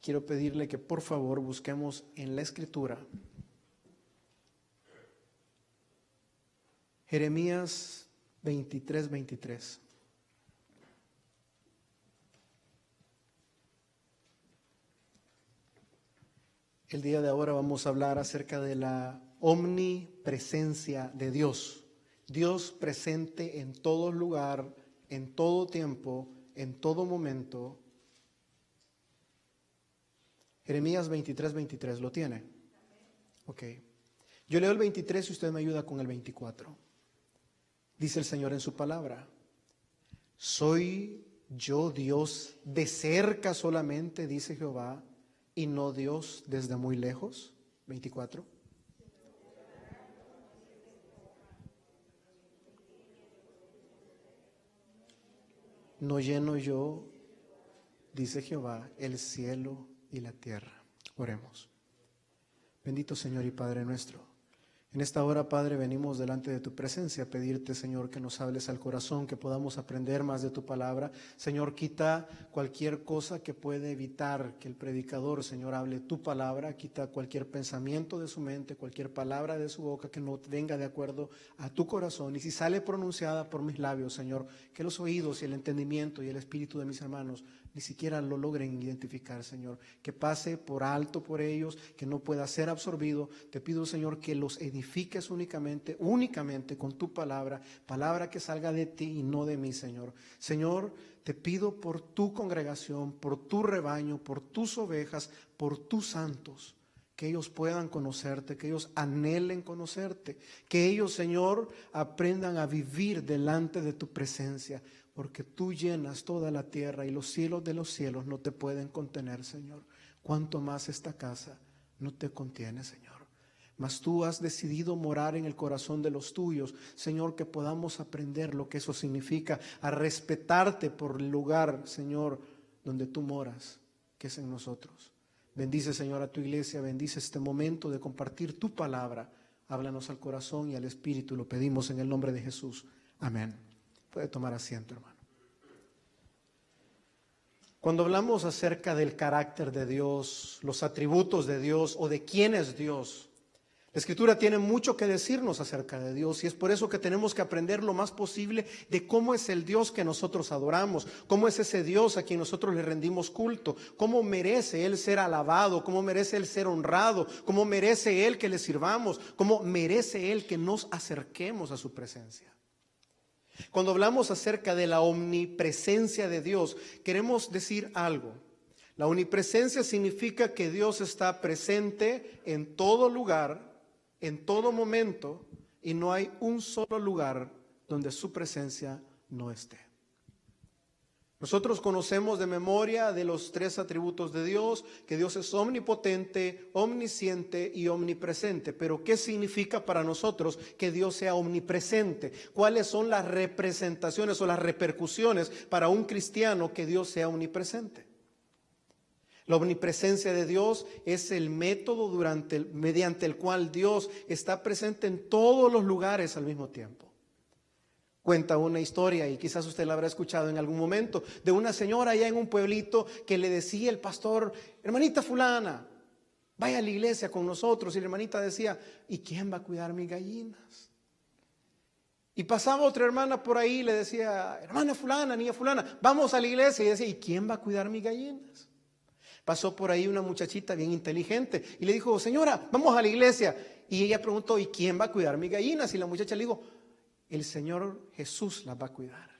quiero pedirle que por favor busquemos en la Escritura Jeremías 23:23. El día de ahora vamos a hablar acerca de la omnipresencia de Dios. Dios presente en todo lugar, en todo tiempo, en todo momento. Jeremías 23:23, ¿lo tiene? Ok. Yo leo el 23 y usted me ayuda con el 24. Dice el Señor en su palabra: ¿soy yo Dios de cerca solamente, dice Jehová, y no Dios desde muy lejos? 24. ¿No lleno yo, dice Jehová, el cielo y la tierra? Oremos. Bendito Señor y Padre nuestro, en esta hora, Padre, venimos delante de tu presencia a pedirte, Señor, que nos hables al corazón, que podamos aprender más de tu palabra. Señor, quita cualquier cosa que pueda evitar que el predicador, Señor, hable tu palabra. Quita cualquier pensamiento de su mente, cualquier palabra de su boca que no venga de acuerdo a tu corazón. Y si sale pronunciada por mis labios, Señor, que los oídos y el entendimiento y el espíritu de mis hermanos ni siquiera lo logren identificar, Señor. Que pase por alto por ellos, que no pueda ser absorbido. Te pido, Señor, que los edifiques únicamente con tu palabra, palabra que salga de ti y no de mí, Señor. Señor, te pido por tu congregación, por tu rebaño, por tus ovejas, por tus santos, que ellos puedan conocerte, que ellos anhelen conocerte, que ellos, Señor, aprendan a vivir delante de tu presencia, porque tú llenas toda la tierra y los cielos de los cielos no te pueden contener, Señor. Cuanto más esta casa no te contiene, Señor. Mas tú has decidido morar en el corazón de los tuyos, Señor, que podamos aprender lo que eso significa, a respetarte por el lugar, Señor, donde tú moras, que es en nosotros. Bendice, Señor, a tu iglesia, bendice este momento de compartir tu palabra. Háblanos al corazón y al espíritu, lo pedimos en el nombre de Jesús. Amén. Puede tomar asiento, hermano. Cuando hablamos acerca del carácter de Dios, los atributos de Dios o de quién es Dios, la Escritura tiene mucho que decirnos acerca de Dios y es por eso que tenemos que aprender lo más posible de cómo es el Dios que nosotros adoramos, cómo es ese Dios a quien nosotros le rendimos culto, cómo merece Él ser alabado, cómo merece Él ser honrado, cómo merece Él que le sirvamos, cómo merece Él que nos acerquemos a su presencia. Cuando hablamos acerca de la omnipresencia de Dios, queremos decir algo. La omnipresencia significa que Dios está presente en todo lugar, en todo momento, y no hay un solo lugar donde su presencia no esté. Nosotros conocemos de memoria de los tres atributos de Dios, que Dios es omnipotente, omnisciente y omnipresente. Pero ¿qué significa para nosotros que Dios sea omnipresente? ¿Cuáles son las representaciones o las repercusiones para un cristiano que Dios sea omnipresente? La omnipresencia de Dios es el método mediante el cual Dios está presente en todos los lugares al mismo tiempo. Cuenta una historia, y quizás usted la habrá escuchado en algún momento, de una señora allá en un pueblito que le decía el pastor: hermanita fulana, vaya a la iglesia con nosotros. Y la hermanita decía: ¿y quién va a cuidar mis gallinas? Y pasaba otra hermana por ahí y le decía: hermana fulana, niña fulana, vamos a la iglesia. Y decía: ¿y quién va a cuidar mis gallinas? Pasó por ahí una muchachita bien inteligente y le dijo: señora, vamos a la iglesia. Y ella preguntó: ¿y quién va a cuidar mis gallinas? Y la muchacha le dijo: el Señor Jesús las va a cuidar.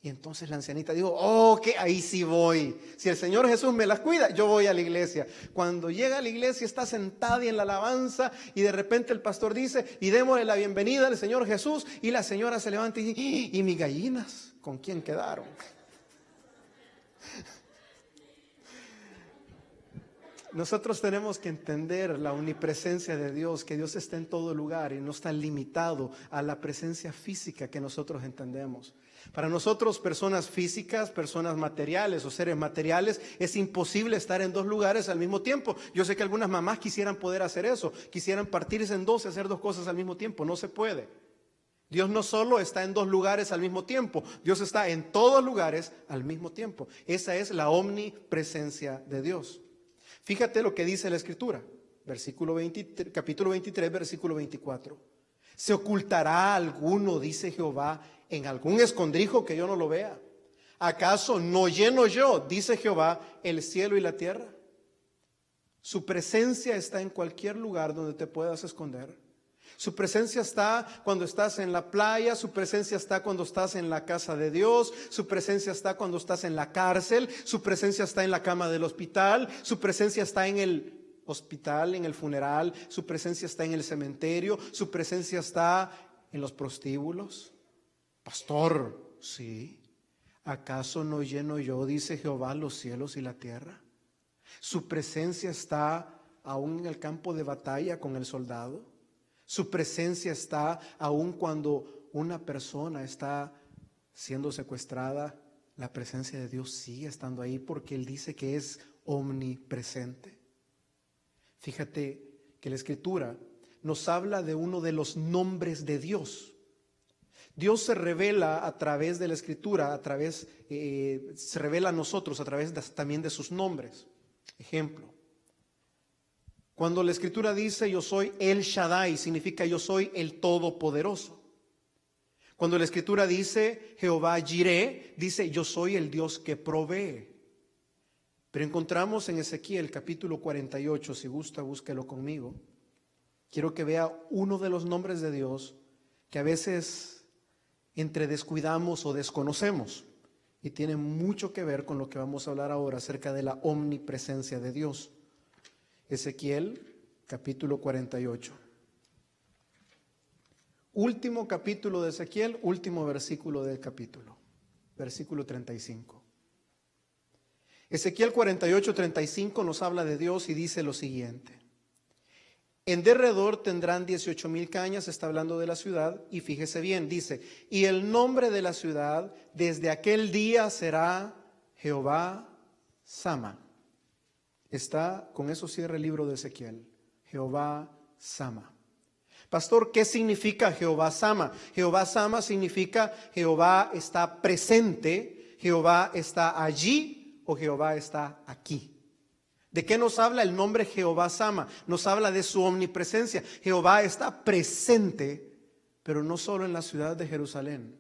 Y entonces la ancianita dijo: oh, que ahí sí voy. Si el Señor Jesús me las cuida, yo voy a la iglesia. Cuando llega a la iglesia, está sentada y en la alabanza, y de repente el pastor dice: y démosle la bienvenida al Señor Jesús. Y la señora se levanta y dice: ¿y mis gallinas? ¿Con quién quedaron? Nosotros tenemos que entender la omnipresencia de Dios, que Dios está en todo lugar y no está limitado a la presencia física que nosotros entendemos. Para nosotros, personas físicas, personas materiales o seres materiales, es imposible estar en dos lugares al mismo tiempo. Yo sé que algunas mamás quisieran poder hacer eso, quisieran partirse en dos y hacer dos cosas al mismo tiempo. No se puede. Dios no solo está en dos lugares al mismo tiempo, Dios está en todos lugares al mismo tiempo. Esa es la omnipresencia de Dios. Fíjate lo que dice la Escritura, capítulo 23, versículo 24. ¿Se ocultará alguno, dice Jehová, en algún escondrijo que yo no lo vea? ¿Acaso no lleno yo, dice Jehová, el cielo y la tierra? Su presencia está en cualquier lugar donde te puedas esconder. Su presencia está cuando estás en la playa, su presencia está cuando estás en la casa de Dios, su presencia está cuando estás en la cárcel, su presencia está en la cama del hospital, su presencia está en el hospital, en el funeral, su presencia está en el cementerio, su presencia está en los prostíbulos. Pastor, sí. ¿Acaso no lleno yo, dice Jehová, los cielos y la tierra? Su presencia está aún en el campo de batalla con el soldado. Su presencia está aún cuando una persona está siendo secuestrada. La presencia de Dios sigue estando ahí porque Él dice que es omnipresente. Fíjate que la Escritura nos habla de uno de los nombres de Dios. Dios se revela a través de la Escritura, se revela a nosotros a través también de sus nombres. Ejemplo, cuando la Escritura dice yo soy El Shaddai, significa yo soy el Todopoderoso. Cuando la Escritura dice Jehová Jireh, dice yo soy el Dios que provee. Pero encontramos en Ezequiel capítulo 48, si gusta búsquelo conmigo. Quiero que vea uno de los nombres de Dios que a veces entre descuidamos o desconocemos, y tiene mucho que ver con lo que vamos a hablar ahora acerca de la omnipresencia de Dios. Ezequiel capítulo 48. Último capítulo de Ezequiel, último versículo del capítulo, versículo 35. Ezequiel 48, 35 nos habla de Dios y dice lo siguiente: en derredor tendrán 18,000 cañas, está hablando de la ciudad, y fíjese bien, dice, y el nombre de la ciudad desde aquel día será Jehová Sama. Con eso cierra el libro de Ezequiel, Jehová Sama. Pastor, ¿qué significa Jehová Sama? Jehová Sama significa Jehová está presente, Jehová está allí o Jehová está aquí. ¿De qué nos habla el nombre Jehová Sama? Nos habla de su omnipresencia. Jehová está presente, pero no solo en la ciudad de Jerusalén,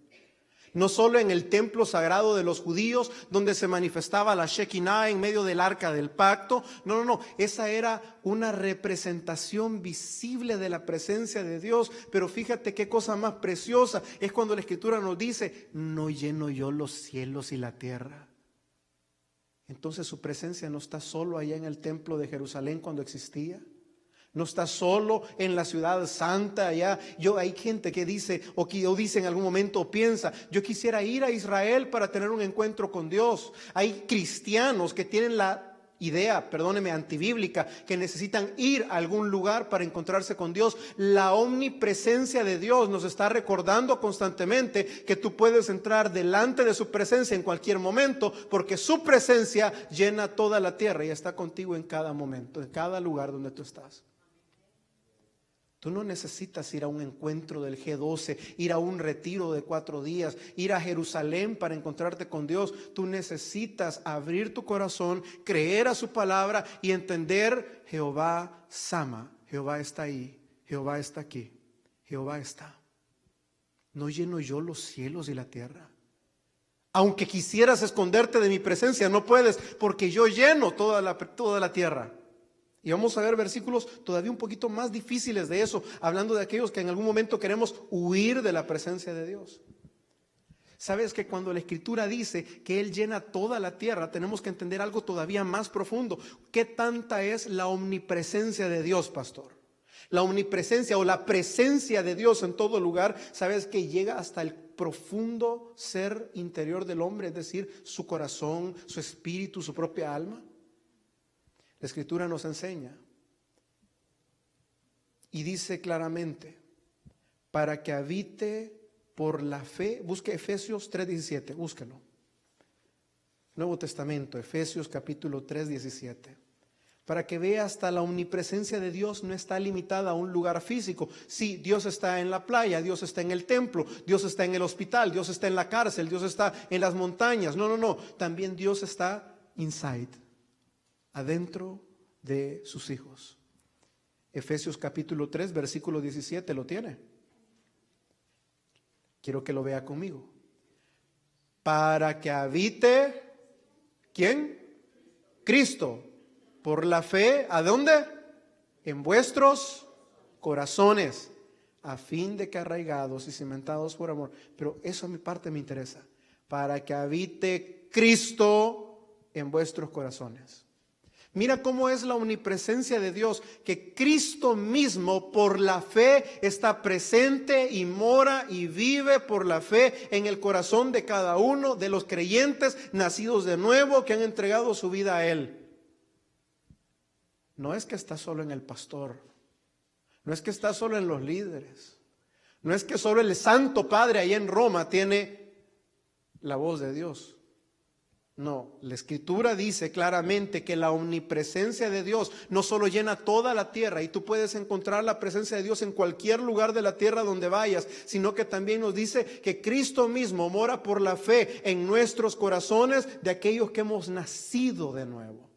no solo en el templo sagrado de los judíos, donde se manifestaba la Shekinah en medio del arca del pacto. No, esa era una representación visible de la presencia de Dios. Pero fíjate qué cosa más preciosa es cuando la Escritura nos dice, no lleno yo los cielos y la tierra. Entonces su presencia no está solo allá en el templo de Jerusalén cuando existía. No está solo en la ciudad santa allá. Hay gente que dice o dice en algún momento o piensa, yo quisiera ir a Israel para tener un encuentro con Dios. Hay cristianos que tienen la idea, perdóneme, antibíblica, que necesitan ir a algún lugar para encontrarse con Dios. La omnipresencia de Dios nos está recordando constantemente que tú puedes entrar delante de su presencia en cualquier momento, porque su presencia llena toda la tierra y está contigo en cada momento, en cada lugar donde tú estás. Tú no necesitas ir a un encuentro del G12, ir a un retiro de 4 días, ir a Jerusalén para encontrarte con Dios. Tú necesitas abrir tu corazón, creer a su palabra y entender Jehová Sama. Jehová está ahí, Jehová está aquí, Jehová está. ¿No lleno yo los cielos y la tierra? Aunque quisieras esconderte de mi presencia, no puedes, porque yo lleno toda la tierra. Y vamos a ver versículos todavía un poquito más difíciles de eso, hablando de aquellos que en algún momento queremos huir de la presencia de Dios. Sabes que cuando la Escritura dice que Él llena toda la tierra, tenemos que entender algo todavía más profundo. ¿Qué tanta es la omnipresencia de Dios, pastor? La omnipresencia o la presencia de Dios en todo lugar, sabes que llega hasta el profundo ser interior del hombre, es decir, su corazón, su espíritu, su propia alma. La Escritura nos enseña y dice claramente, para que habite por la fe, busque Efesios 3:17, búsquelo. Nuevo Testamento, Efesios capítulo 3:17. Para que vea hasta la omnipresencia de Dios no está limitada a un lugar físico. Sí, Dios está en la playa, Dios está en el templo, Dios está en el hospital, Dios está en la cárcel, Dios está en las montañas. No. También Dios está inside, adentro de sus hijos. Efesios capítulo 3, versículo 17, ¿lo tiene? Quiero que lo vea conmigo. Para que habite, ¿quién? Cristo, por la fe, ¿a dónde? En vuestros corazones, a fin de que arraigados y cimentados por amor. Pero eso a mi parte me interesa. Para que habite Cristo en vuestros corazones. Mira cómo es la omnipresencia de Dios, que Cristo mismo por la fe está presente y mora y vive por la fe en el corazón de cada uno de los creyentes nacidos de nuevo que han entregado su vida a Él. No es que está solo en el pastor, no es que está solo en los líderes, no es que solo el Santo Padre ahí en Roma tiene la voz de Dios. No, la Escritura dice claramente que la omnipresencia de Dios no solo llena toda la tierra y tú puedes encontrar la presencia de Dios en cualquier lugar de la tierra donde vayas, sino que también nos dice que Cristo mismo mora por la fe en nuestros corazones de aquellos que hemos nacido de nuevo.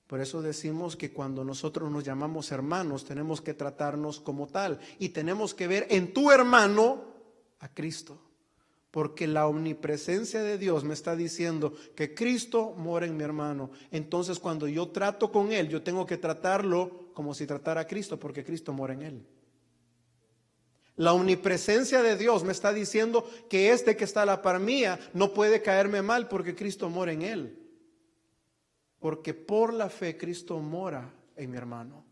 Por eso decimos que cuando nosotros nos llamamos hermanos tenemos que tratarnos como tal y tenemos que ver en tu hermano a Cristo. Porque la omnipresencia de Dios me está diciendo que Cristo mora en mi hermano. Entonces cuando yo trato con él, yo tengo que tratarlo como si tratara a Cristo, porque Cristo mora en él. La omnipresencia de Dios me está diciendo que este que está a la par mía no puede caerme mal porque Cristo mora en él. Porque por la fe Cristo mora en mi hermano.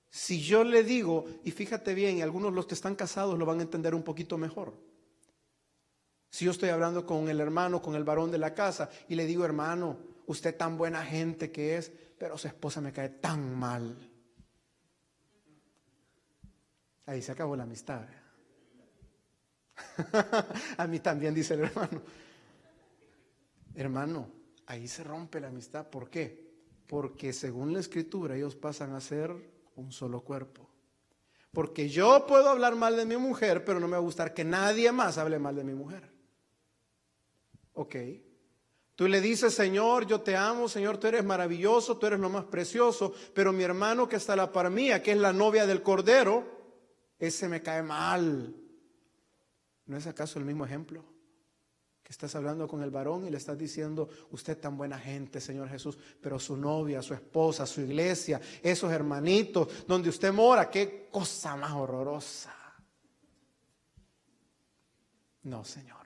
Si yo le digo, y fíjate bien, algunos los que están casados lo van a entender un poquito mejor. Si yo estoy hablando con el hermano, con el varón de la casa, y le digo, hermano, usted tan buena gente que es, pero su esposa me cae tan mal. Ahí se acabó la amistad. A mí también, dice el hermano. Hermano, ahí se rompe la amistad. ¿Por qué? Porque según la Escritura ellos pasan a ser un solo cuerpo. Porque yo puedo hablar mal de mi mujer, pero no me va a gustar que nadie más hable mal de mi mujer. Ok, tú le dices, Señor, yo te amo, Señor, tú eres maravilloso, tú eres lo más precioso, pero mi hermano que está a la par mía, que es la novia del Cordero, ese me cae mal. ¿No es acaso el mismo ejemplo? Que estás hablando con el varón y le estás diciendo, usted tan buena gente, Señor Jesús, pero su novia, su esposa, su iglesia, esos hermanitos, donde usted mora, qué cosa más horrorosa. No, Señor.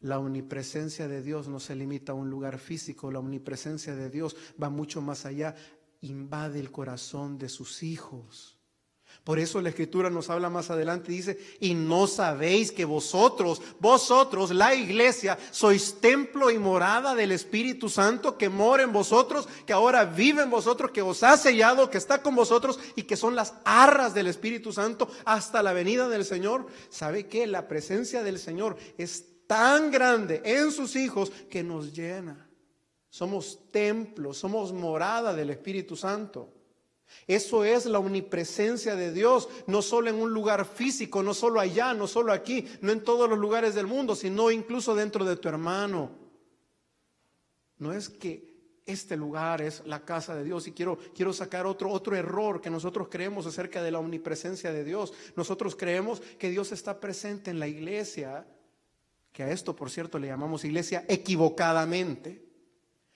La omnipresencia de Dios no se limita a un lugar físico, la omnipresencia de Dios va mucho más allá, invade el corazón de sus hijos. Por eso la Escritura nos habla más adelante y dice, y no sabéis que vosotros, la iglesia, sois templo y morada del Espíritu Santo que mora en vosotros, que ahora vive en vosotros, que os ha sellado, que está con vosotros y que son las arras del Espíritu Santo hasta la venida del Señor. ¿Sabe qué? La presencia del Señor es tan grande en sus hijos que nos llena. Somos templo, somos morada del Espíritu Santo. Eso es la omnipresencia de Dios, no solo en un lugar físico, no solo allá, no solo aquí, no en todos los lugares del mundo, sino incluso dentro de tu hermano. No es que este lugar es la casa de Dios y quiero sacar otro error que nosotros creemos acerca de la omnipresencia de Dios. Nosotros creemos que Dios está presente en la iglesia, que a esto, por cierto, le llamamos iglesia equivocadamente.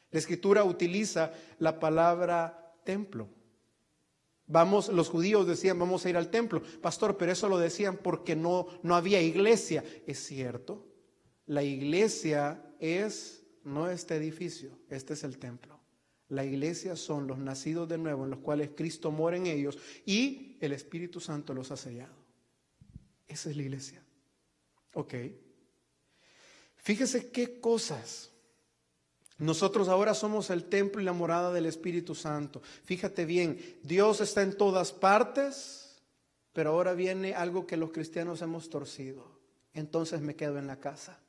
La Escritura utiliza la palabra templo. Los judíos decían, vamos a ir al templo. Pastor, pero eso lo decían porque no había iglesia. Es cierto, la iglesia no este edificio, este es el templo. La iglesia son los nacidos de nuevo en los cuales Cristo mora en ellos y el Espíritu Santo los ha sellado. Esa es la iglesia. Ok. Fíjese qué cosas. Nosotros ahora somos el templo y la morada del Espíritu Santo. Fíjate bien, Dios está en todas partes, pero ahora viene algo que los cristianos hemos torcido. Entonces me quedo en la casa.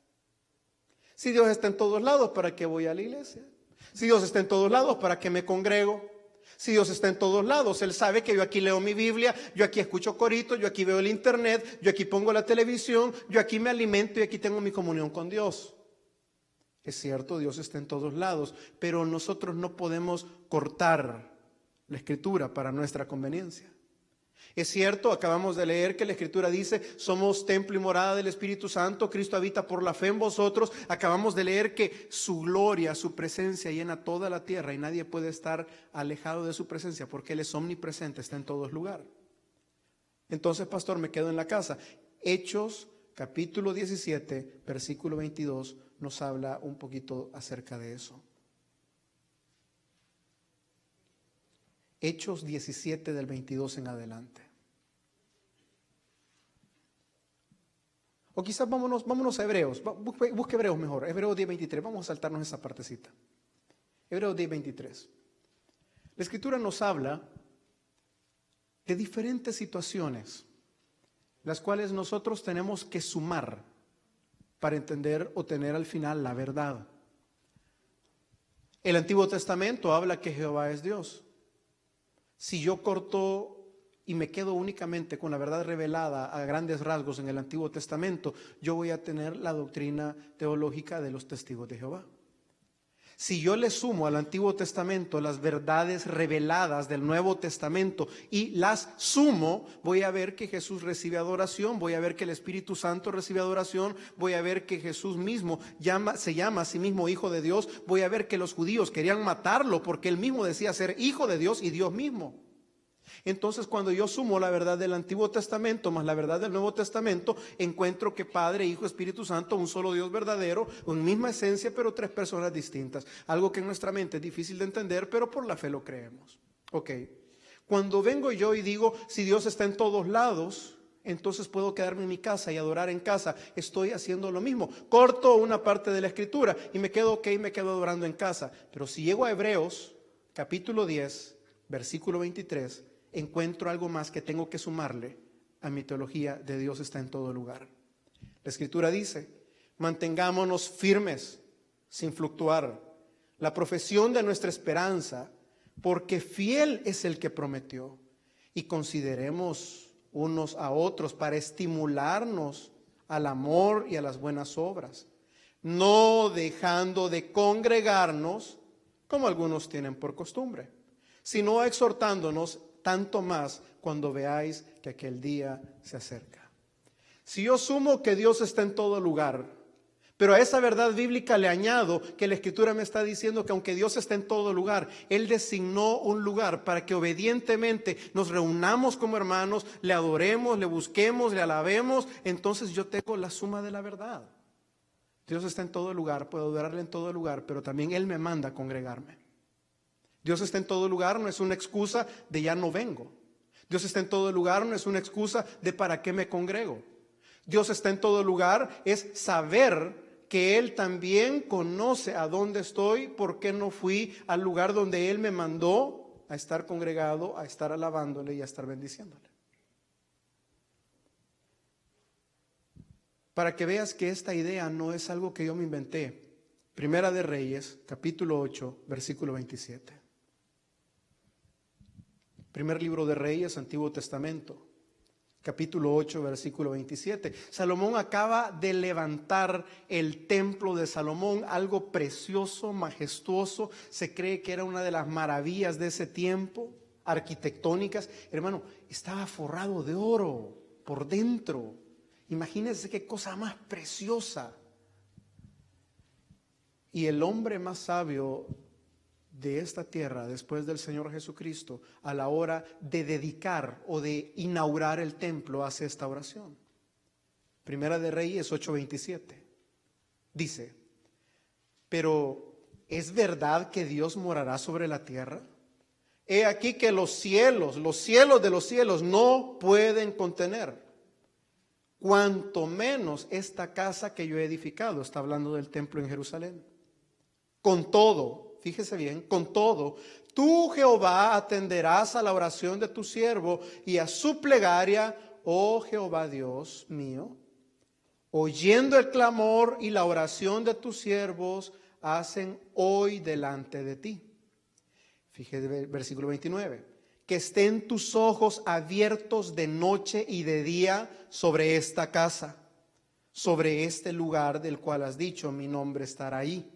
Si Dios está en todos lados, ¿para qué voy a la iglesia? Si Dios está en todos lados, ¿para qué me congrego? Si Dios está en todos lados, Él sabe que yo aquí leo mi Biblia, yo aquí escucho coritos, yo aquí veo el internet, yo aquí pongo la televisión, yo aquí me alimento y aquí tengo mi comunión con Dios. Es cierto, Dios está en todos lados, pero nosotros no podemos cortar la Escritura para nuestra conveniencia. Es cierto, acabamos de leer que la Escritura dice, somos templo y morada del Espíritu Santo, Cristo habita por la fe en vosotros. Acabamos de leer que su gloria, su presencia llena toda la tierra y nadie puede estar alejado de su presencia porque Él es omnipresente, está en todos lugares. Entonces, pastor, me quedo en la casa. Hechos capítulo 17, versículo 22 nos habla un poquito acerca de eso. Hechos 17 del 22 en adelante. O quizás vámonos a Hebreos. Busque Hebreos mejor. Hebreos 10:23. Vamos a saltarnos esa partecita. Hebreos 10:23. La Escritura nos habla de diferentes situaciones, las cuales nosotros tenemos que sumar para entender o tener al final la verdad. El Antiguo Testamento habla que Jehová es Dios. Si yo corto y me quedo únicamente con la verdad revelada a grandes rasgos en el Antiguo Testamento, yo voy a tener la doctrina teológica de los testigos de Jehová. Si yo le sumo al Antiguo Testamento las verdades reveladas del Nuevo Testamento y las sumo, voy a ver que Jesús recibe adoración, voy a ver que el Espíritu Santo recibe adoración, voy a ver que Jesús mismo se llama a sí mismo Hijo de Dios, voy a ver que los judíos querían matarlo porque él mismo decía ser Hijo de Dios y Dios mismo. Entonces, cuando yo sumo la verdad del Antiguo Testamento más la verdad del Nuevo Testamento, encuentro que Padre, Hijo, Espíritu Santo, un solo Dios verdadero, una misma esencia, pero tres personas distintas. Algo que en nuestra mente es difícil de entender, pero por la fe lo creemos. Ok. Cuando vengo yo y digo, si Dios está en todos lados, entonces puedo quedarme en mi casa y adorar en casa. Estoy haciendo lo mismo. Corto una parte de la Escritura y me quedo me quedo adorando en casa. Pero si llego a Hebreos, capítulo 10, versículo 23, encuentro algo más que tengo que sumarle a mi teología de Dios está en todo lugar. La Escritura dice, mantengámonos firmes, sin fluctuar, la profesión de nuestra esperanza, porque fiel es el que prometió, y consideremos unos a otros para estimularnos al amor y a las buenas obras, no dejando de congregarnos como algunos tienen por costumbre, sino exhortándonos tanto más cuando veáis que aquel día se acerca. Si yo sumo que Dios está en todo lugar, pero a esa verdad bíblica le añado que la Escritura me está diciendo que aunque Dios está en todo lugar, Él designó un lugar para que obedientemente nos reunamos como hermanos, le adoremos, le busquemos, le alabemos, entonces yo tengo la suma de la verdad. Dios está en todo lugar, puedo adorarle en todo lugar, pero también Él me manda a congregarme. Dios está en todo lugar, no es una excusa de ya no vengo. Dios está en todo lugar, no es una excusa de para qué me congrego. Dios está en todo lugar, es saber que Él también conoce a dónde estoy, por qué no fui al lugar donde Él me mandó a estar congregado, a estar alabándole y a estar bendiciéndole. Para que veas que esta idea no es algo que yo me inventé. Primera de Reyes, capítulo 8, versículo 27. Primer libro de Reyes, Antiguo Testamento, capítulo 8, versículo 27. Salomón acaba de levantar el templo de Salomón, algo precioso, majestuoso. Se cree que era una de las maravillas de ese tiempo, arquitectónicas. Hermano, estaba forrado de oro por dentro. Imagínense qué cosa más preciosa. Y el hombre más sabio de esta tierra, después del Señor Jesucristo, a la hora de dedicar o de inaugurar el templo, hace esta oración. Primera de Reyes 8:27. Dice, pero ¿es verdad que Dios morará sobre la tierra? He aquí que los cielos de los cielos no pueden contener, cuanto menos esta casa que yo he edificado. Está hablando del templo en Jerusalén. Con todo, fíjese bien, con todo, tú, Jehová, atenderás a la oración de tu siervo y a su plegaria, oh Jehová Dios mío, oyendo el clamor y la oración de tus siervos, hacen hoy delante de ti. Fíjese el versículo 29. Que estén tus ojos abiertos de noche y de día sobre esta casa, sobre este lugar del cual has dicho, mi nombre estará ahí.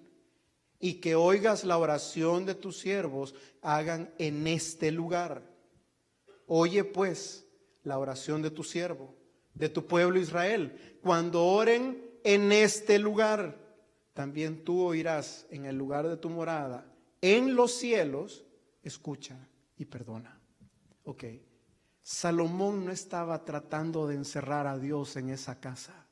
y que oigas la oración de tus siervos, hagan en este lugar. Oye pues la oración de tu siervo, de tu pueblo Israel. Cuando oren en este lugar, también tú oirás en el lugar de tu morada, en los cielos, escucha y perdona. Ok, Salomón no estaba tratando de encerrar a Dios en esa casa.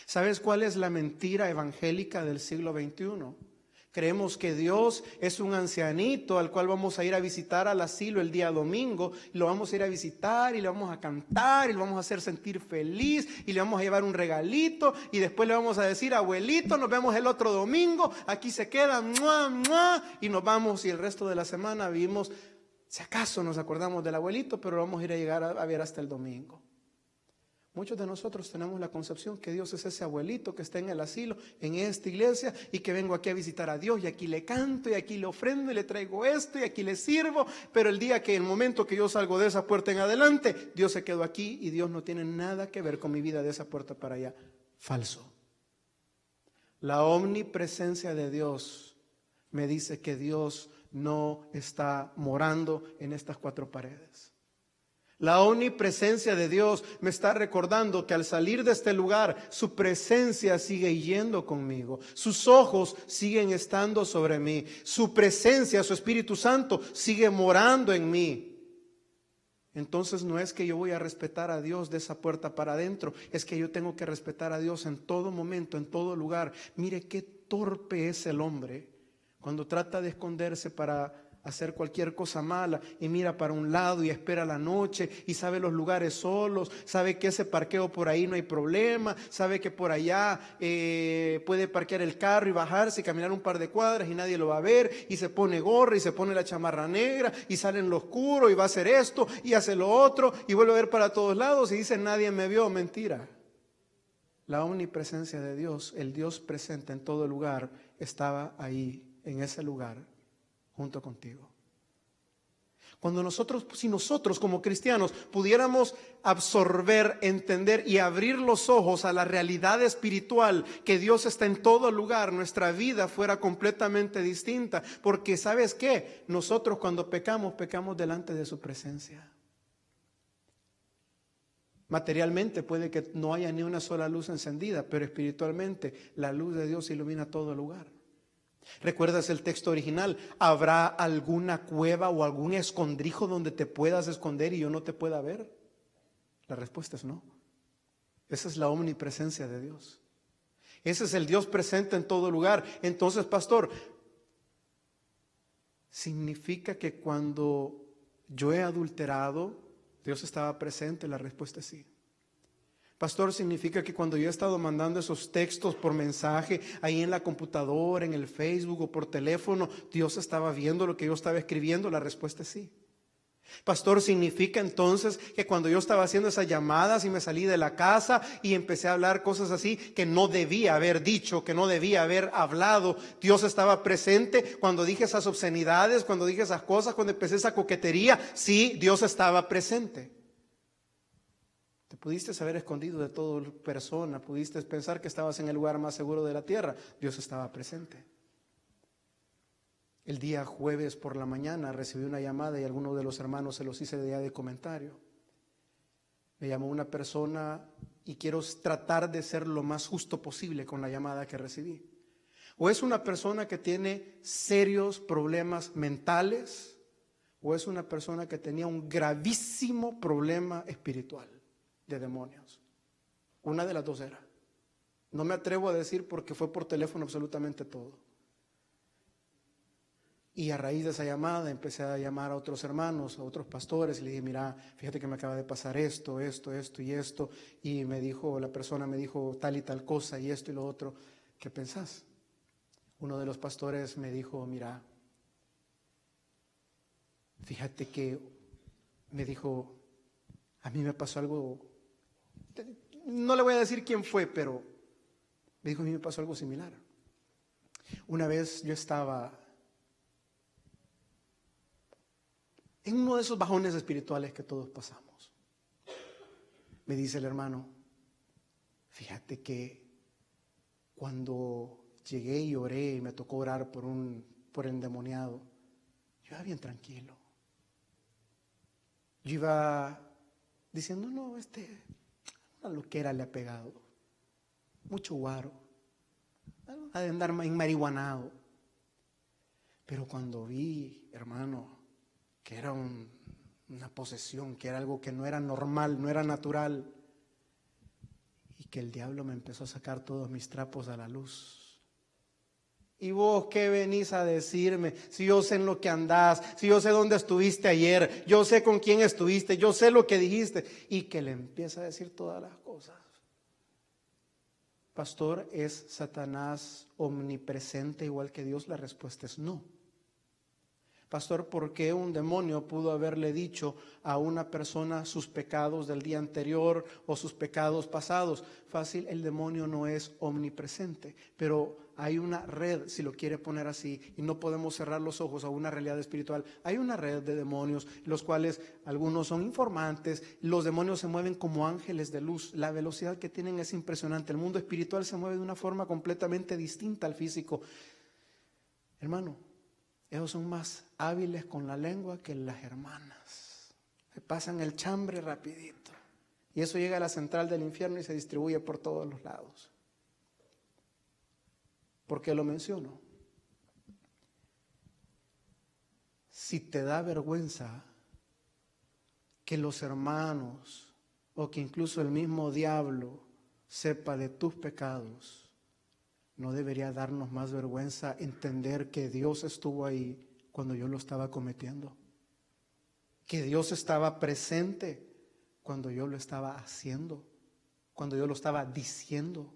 ¿Sabes cuál es la mentira evangélica del siglo XXI? Creemos que Dios es un ancianito al cual vamos a ir a visitar al asilo el día domingo, y lo vamos a ir a visitar y le vamos a cantar y lo vamos a hacer sentir feliz y le vamos a llevar un regalito y después le vamos a decir: abuelito, nos vemos el otro domingo, aquí se queda, ¡mua, mua! Y nos vamos, y el resto de la semana vivimos, si acaso nos acordamos del abuelito, pero lo vamos a ir a llegar a ver hasta el domingo. Muchos de nosotros tenemos la concepción que Dios es ese abuelito que está en el asilo, en esta iglesia, y que vengo aquí a visitar a Dios, y aquí le canto, y aquí le ofrendo, y le traigo esto, y aquí le sirvo, pero el día que, el momento que yo salgo de esa puerta en adelante, Dios se quedó aquí, y Dios no tiene nada que ver con mi vida de esa puerta para allá. Falso. La omnipresencia de Dios me dice que Dios no está morando en estas cuatro paredes. La omnipresencia de Dios me está recordando que al salir de este lugar, su presencia sigue yendo conmigo. Sus ojos siguen estando sobre mí. Su presencia, su Espíritu Santo, sigue morando en mí. Entonces no es que yo voy a respetar a Dios de esa puerta para adentro, es que yo tengo que respetar a Dios en todo momento, en todo lugar. Mire qué torpe es el hombre cuando trata de esconderse para hacer cualquier cosa mala y mira para un lado y espera la noche y sabe los lugares solos, sabe que ese parqueo por ahí no hay problema, sabe que por allá puede parquear el carro y bajarse y caminar un par de cuadras y nadie lo va a ver, y se pone gorra y se pone la chamarra negra y sale en lo oscuro y va a hacer esto y hace lo otro y vuelve a ver para todos lados y dice: nadie me vio. Mentira. La omnipresencia de Dios, el Dios presente en todo lugar, estaba ahí, en ese lugar, junto contigo. Cuando nosotros, si nosotros como cristianos pudiéramos absorber, entender y abrir los ojos a la realidad espiritual, que Dios está en todo lugar, nuestra vida fuera completamente distinta. Porque ¿sabes qué? Nosotros cuando pecamos, pecamos delante de su presencia. Materialmente puede que no haya ni una sola luz encendida, pero espiritualmente la luz de Dios ilumina todo lugar. ¿Recuerdas el texto original? ¿Habrá alguna cueva o algún escondrijo donde te puedas esconder y yo no te pueda ver? La respuesta es no. Esa es la omnipresencia de Dios. Ese es el Dios presente en todo lugar. Entonces, pastor, ¿significa que cuando yo he adulterado, Dios estaba presente? La respuesta es sí. Pastor, ¿significa que cuando yo he estado mandando esos textos por mensaje, ahí en la computadora, en el Facebook o por teléfono, Dios estaba viendo lo que yo estaba escribiendo? La respuesta es sí. Pastor, ¿significa entonces que cuando yo estaba haciendo esas llamadas y me salí de la casa y empecé a hablar cosas así que no debía haber dicho, que no debía haber hablado, Dios estaba presente cuando dije esas obscenidades, cuando dije esas cosas, cuando empecé esa coquetería? Sí, Dios estaba presente. Te pudiste haber escondido de toda persona, pudiste pensar que estabas en el lugar más seguro de la tierra. Dios estaba presente. El día jueves por la mañana recibí una llamada y algunos de los hermanos se los hice de día de comentario. Me llamó una persona y quiero tratar de ser lo más justo posible con la llamada que recibí. O es una persona que tiene serios problemas mentales, o es una persona que tenía un gravísimo problema espiritual de demonios. Una de las dos era. No me atrevo a decir porque fue por teléfono absolutamente todo. Y a raíz de esa llamada empecé a llamar a otros hermanos, a otros pastores, y le dije: mira, fíjate que me acaba de pasar esto y esto. Y me dijo, la persona me dijo tal y tal cosa y esto y lo otro. ¿Qué pensás? Uno de los pastores me dijo: mira, fíjate que, me dijo, a mí me pasó algo. No le voy a decir quién fue, pero me dijo: a mí me pasó algo similar. Una vez yo estaba en uno de esos bajones espirituales que todos pasamos. Me dice el hermano: fíjate que cuando llegué y oré y me tocó orar por el endemoniado, yo iba bien tranquilo. Yo iba diciendo, no, una loquera le ha pegado, mucho guaro, ha de andar enmarihuanado. Pero cuando vi, hermano, que era una posesión, que era algo que no era normal, no era natural, y que el diablo me empezó a sacar todos mis trapos a la luz. ¿Y vos qué venís a decirme? Si yo sé en lo que andás, si yo sé dónde estuviste ayer, yo sé con quién estuviste, yo sé lo que dijiste. Y que le empieza a decir todas las cosas. Pastor, ¿es Satanás omnipresente igual que Dios? La respuesta es no. Pastor, ¿por qué un demonio pudo haberle dicho a una persona sus pecados del día anterior o sus pecados pasados? Fácil, el demonio no es omnipresente, pero hay una red, si lo quiere poner así, y no podemos cerrar los ojos a una realidad espiritual. Hay una red de demonios, los cuales algunos son informantes. Los demonios se mueven como ángeles de luz. La velocidad que tienen es impresionante. El mundo espiritual se mueve de una forma completamente distinta al físico. Hermano, ellos son más hábiles con la lengua que las hermanas. Se pasan el chambre rapidito. Y eso llega a la central del infierno y se distribuye por todos los lados. ¿Por qué lo menciono? Si te da vergüenza que los hermanos o que incluso el mismo diablo sepa de tus pecados, ¿no debería darnos más vergüenza entender que Dios estuvo ahí cuando yo lo estaba cometiendo? Que Dios estaba presente cuando yo lo estaba haciendo, cuando yo lo estaba diciendo.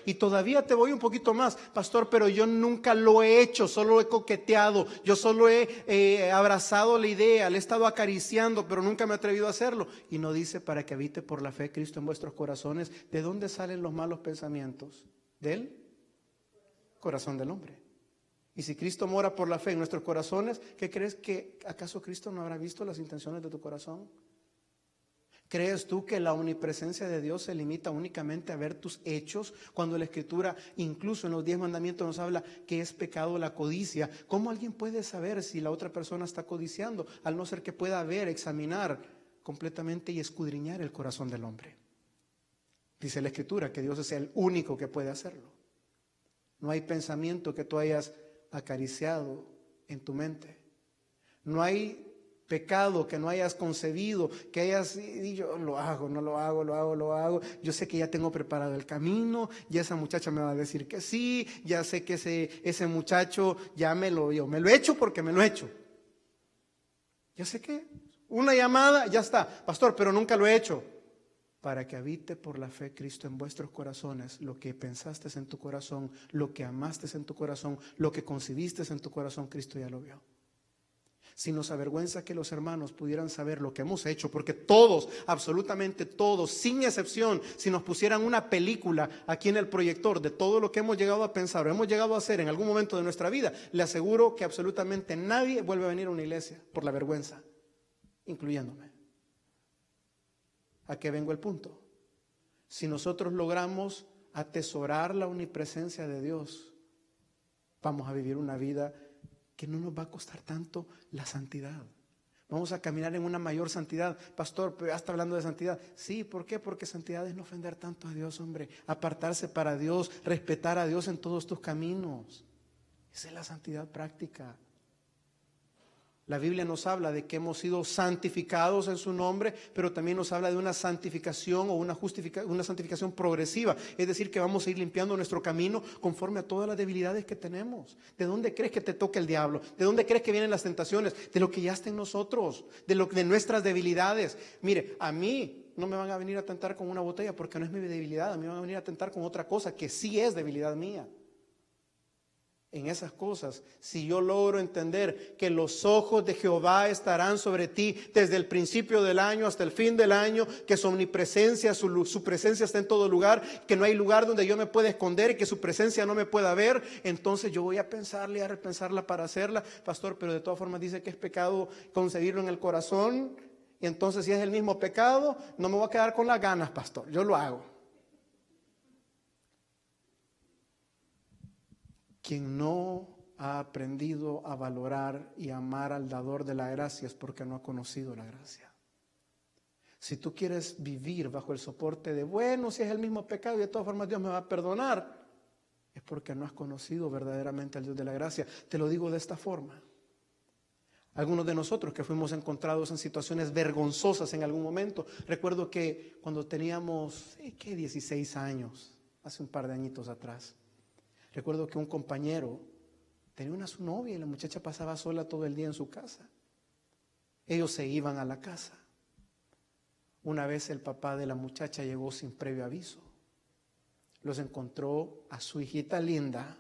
Y todavía te voy un poquito más, pastor, pero yo nunca lo he hecho, solo he coqueteado, yo solo he abrazado la idea, le he estado acariciando, pero nunca me he atrevido a hacerlo. Y no dice para que habite por la fe Cristo en vuestros corazones. ¿De dónde salen los malos pensamientos? ¿De Él? Corazón del hombre. Y si Cristo mora por la fe en nuestros corazones, ¿qué crees? Que acaso Cristo no habrá visto las intenciones de tu corazón? ¿Crees tú que la omnipresencia de Dios se limita únicamente a ver tus hechos? Cuando la Escritura, incluso en los 10 mandamientos, nos habla que es pecado la codicia. ¿Cómo alguien puede saber si la otra persona está codiciando? Al no ser que pueda ver, examinar completamente y escudriñar el corazón del hombre. Dice la Escritura que Dios es el único que puede hacerlo. No hay pensamiento que tú hayas acariciado en tu mente. No hay pecado que no hayas concebido, que hayas dicho, lo hago, no lo hago, lo hago, lo hago. Yo sé que ya tengo preparado el camino, ya esa muchacha me va a decir que sí, ya sé que ese muchacho ya me lo he hecho porque me lo he hecho. Ya sé que una llamada, ya está, pastor, pero nunca lo he hecho. Para que habite por la fe Cristo en vuestros corazones, lo que pensaste en tu corazón, lo que amaste en tu corazón, lo que concibiste en tu corazón, Cristo ya lo vio. Si nos avergüenza que los hermanos pudieran saber lo que hemos hecho, porque todos, absolutamente todos, sin excepción, si nos pusieran una película aquí en el proyector de todo lo que hemos llegado a pensar o hemos llegado a hacer en algún momento de nuestra vida, le aseguro que absolutamente nadie vuelve a venir a una iglesia por la vergüenza, incluyéndome. ¿A qué vengo el punto? Si nosotros logramos atesorar la omnipresencia de Dios, vamos a vivir una vida que no nos va a costar tanto la santidad. Vamos a caminar en una mayor santidad. Pastor, pero ya está hablando de santidad. Sí, ¿por qué? Porque santidad es no ofender tanto a Dios, hombre. Apartarse para Dios, respetar a Dios en todos tus caminos. Esa es la santidad práctica. La Biblia nos habla de que hemos sido santificados en su nombre, pero también nos habla de una santificación o una santificación progresiva. Es decir, que vamos a ir limpiando nuestro camino conforme a todas las debilidades que tenemos. ¿De dónde crees que te toca el diablo? ¿De dónde crees que vienen las tentaciones? De lo que ya está en nosotros, de nuestras debilidades. Mire, a mí no me van a venir a tentar con una botella porque no es mi debilidad. A mí me van a venir a tentar con otra cosa que sí es debilidad mía. En esas cosas, si yo logro entender que los ojos de Jehová estarán sobre ti desde el principio del año hasta el fin del año, que su omnipresencia, su presencia está en todo lugar, que no hay lugar donde yo me pueda esconder y que su presencia no me pueda ver, entonces yo voy a pensarla y a repensarla para hacerla, pastor, pero de todas formas dice que es pecado concebirlo en el corazón, y entonces si es el mismo pecado, no me voy a quedar con las ganas, pastor, yo lo hago. Quien no ha aprendido a valorar y amar al dador de la gracia es porque no ha conocido la gracia. Si tú quieres vivir bajo el soporte de, bueno, si es el mismo pecado y de todas formas Dios me va a perdonar, es porque no has conocido verdaderamente al Dios de la gracia. Te lo digo de esta forma. Algunos de nosotros que fuimos encontrados en situaciones vergonzosas en algún momento. Recuerdo que cuando teníamos, 16 años, hace un par de añitos atrás, recuerdo que un compañero tenía su novia y la muchacha pasaba sola todo el día en su casa. Ellos se iban a la casa. Una vez el papá de la muchacha llegó sin previo aviso. Los encontró a su hijita linda,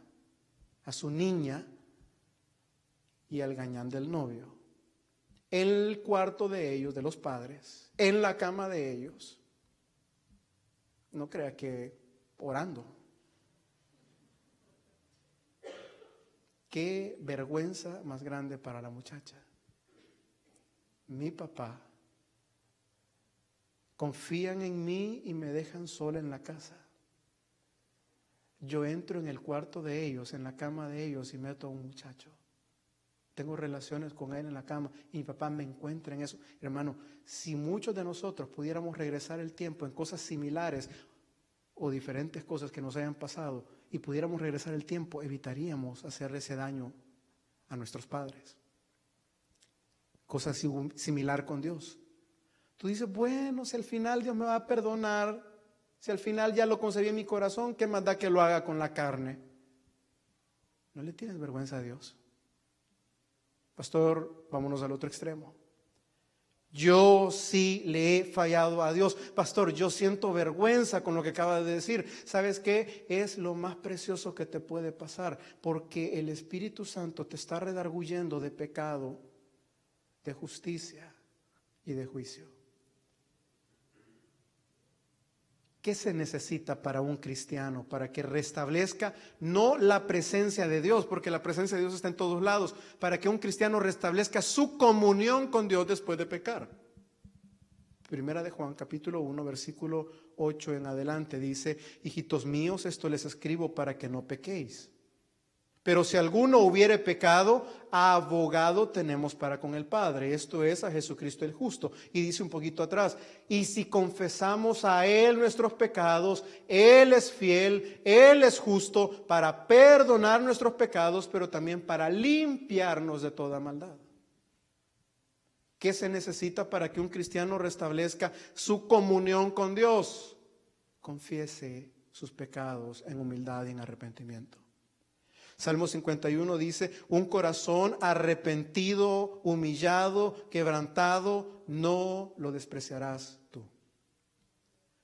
a su niña y al gañán del novio, en el cuarto de ellos, de los padres, en la cama de ellos. No crea que orando. Qué vergüenza más grande para la muchacha. Mi papá, confían en mí y me dejan sola en la casa. Yo entro en el cuarto de ellos, en la cama de ellos y meto a un muchacho. Tengo relaciones con él en la cama y mi papá me encuentra en eso. Hermano, si muchos de nosotros pudiéramos regresar el tiempo en cosas similares o diferentes cosas que nos hayan pasado y pudiéramos regresar el tiempo, evitaríamos hacer ese daño a nuestros padres. Cosa similar con Dios. Tú dices, bueno, si al final Dios me va a perdonar, si al final ya lo concebí en mi corazón, ¿qué más da que lo haga con la carne? ¿No le tienes vergüenza a Dios? Pastor, vámonos al otro extremo. Yo sí le he fallado a Dios. Pastor, yo siento vergüenza con lo que acaba de decir. ¿Sabes qué? Es lo más precioso que te puede pasar, porque el Espíritu Santo te está redarguyendo de pecado, de justicia y de juicio. ¿Qué se necesita para un cristiano? Para que restablezca no la presencia de Dios, porque la presencia de Dios está en todos lados, para que un cristiano restablezca su comunión con Dios después de pecar. Primera de Juan, capítulo 1, versículo 8 en adelante, dice: hijitos míos, esto les escribo para que no pequéis. Pero si alguno hubiere pecado, abogado tenemos para con el Padre, esto es, a Jesucristo el justo. Y dice un poquito atrás: y si confesamos a Él nuestros pecados, Él es fiel, Él es justo para perdonar nuestros pecados, pero también para limpiarnos de toda maldad. ¿Qué se necesita para que un cristiano restablezca su comunión con Dios? Confiese sus pecados en humildad y en arrepentimiento. Salmo 51 dice: un corazón arrepentido, humillado, quebrantado, no lo despreciarás tú.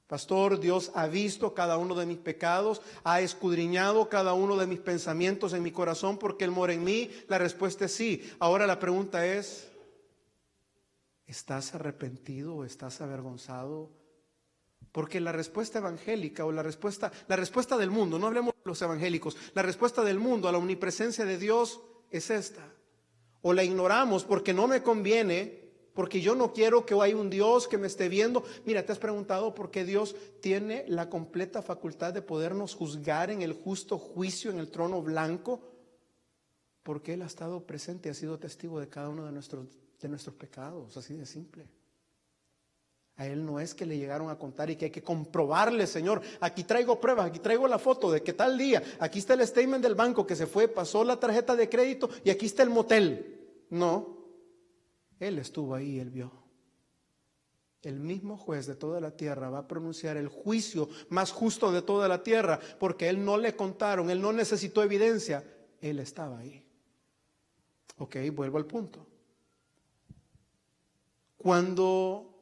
Pastor, Dios ha visto cada uno de mis pecados, ha escudriñado cada uno de mis pensamientos en mi corazón, porque Él mora en mí. La respuesta es sí. Ahora la pregunta es: ¿estás arrepentido o estás avergonzado? Porque la respuesta evangélica o la respuesta del mundo, no hablemos de los evangélicos, la respuesta del mundo a la omnipresencia de Dios es esta: o la ignoramos porque no me conviene, porque yo no quiero que haya un Dios que me esté viendo. Mira, ¿te has preguntado por qué Dios tiene la completa facultad de podernos juzgar en el justo juicio en el trono blanco? Porque Él ha estado presente y ha sido testigo de cada uno de nuestros pecados, así de simple. A Él no es que le llegaron a contar y que hay que comprobarle: Señor, aquí traigo pruebas, aquí traigo la foto de que tal día, aquí está el statement del banco que se fue, pasó la tarjeta de crédito y aquí está el motel. No, Él estuvo ahí, Él vio. El mismo juez de toda la tierra va a pronunciar el juicio más justo de toda la tierra, porque Él no le contaron, Él no necesitó evidencia, Él estaba ahí. Ok, vuelvo al punto. Cuando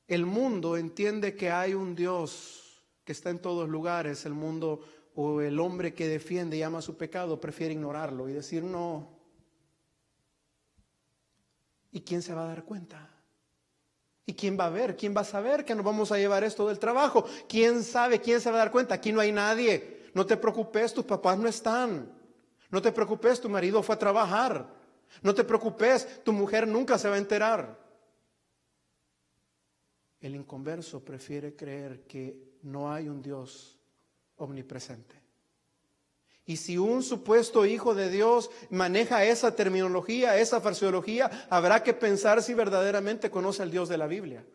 el mundo entiende que hay un Dios que está en todos lugares, el mundo o el hombre que defiende y ama su pecado prefiere ignorarlo y decir no. ¿Y quién se va a dar cuenta? ¿Y quién va a ver? ¿Quién va a saber que nos vamos a llevar esto del trabajo? ¿Quién sabe? ¿Quién se va a dar cuenta? Aquí no hay nadie. No te preocupes, tus papás no están. No te preocupes, tu marido fue a trabajar. No te preocupes, tu mujer nunca se va a enterar. El inconverso prefiere creer que no hay un Dios omnipresente Y si un supuesto hijo de Dios maneja esa terminología, esa fraseología, habrá que pensar si verdaderamente conoce al Dios de la Biblia.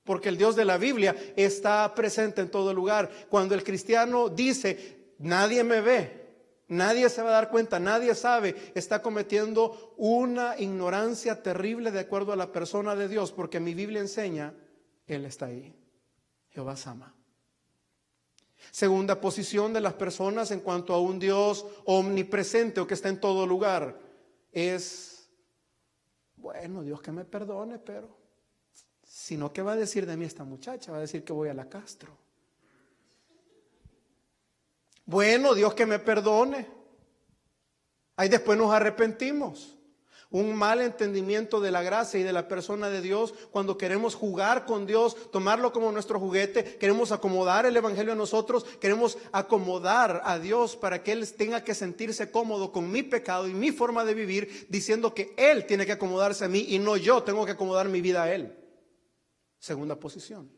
Porque el Dios de la Biblia está presente en todo lugar. Cuando el cristiano dice, nadie me ve, nadie se va a dar cuenta, nadie sabe, está cometiendo una ignorancia terrible de acuerdo a la persona de Dios, porque mi Biblia enseña, Él está ahí. Jehová Sama. Segunda posición de las personas en cuanto a un Dios omnipresente o que está en todo lugar es, bueno, Dios que me perdone, pero sino, ¿qué va a decir de mí esta muchacha? Va a decir que voy a la Castro. Bueno, Dios que me perdone. Ahí después nos arrepentimos. Un mal entendimiento de la gracia y de la persona de Dios cuando queremos jugar con Dios, tomarlo como nuestro juguete, queremos acomodar el evangelio a nosotros, queremos acomodar a Dios para que Él tenga que sentirse cómodo con mi pecado y mi forma de vivir, diciendo que Él tiene que acomodarse a mí y no yo tengo que acomodar mi vida a Él. Segunda posición.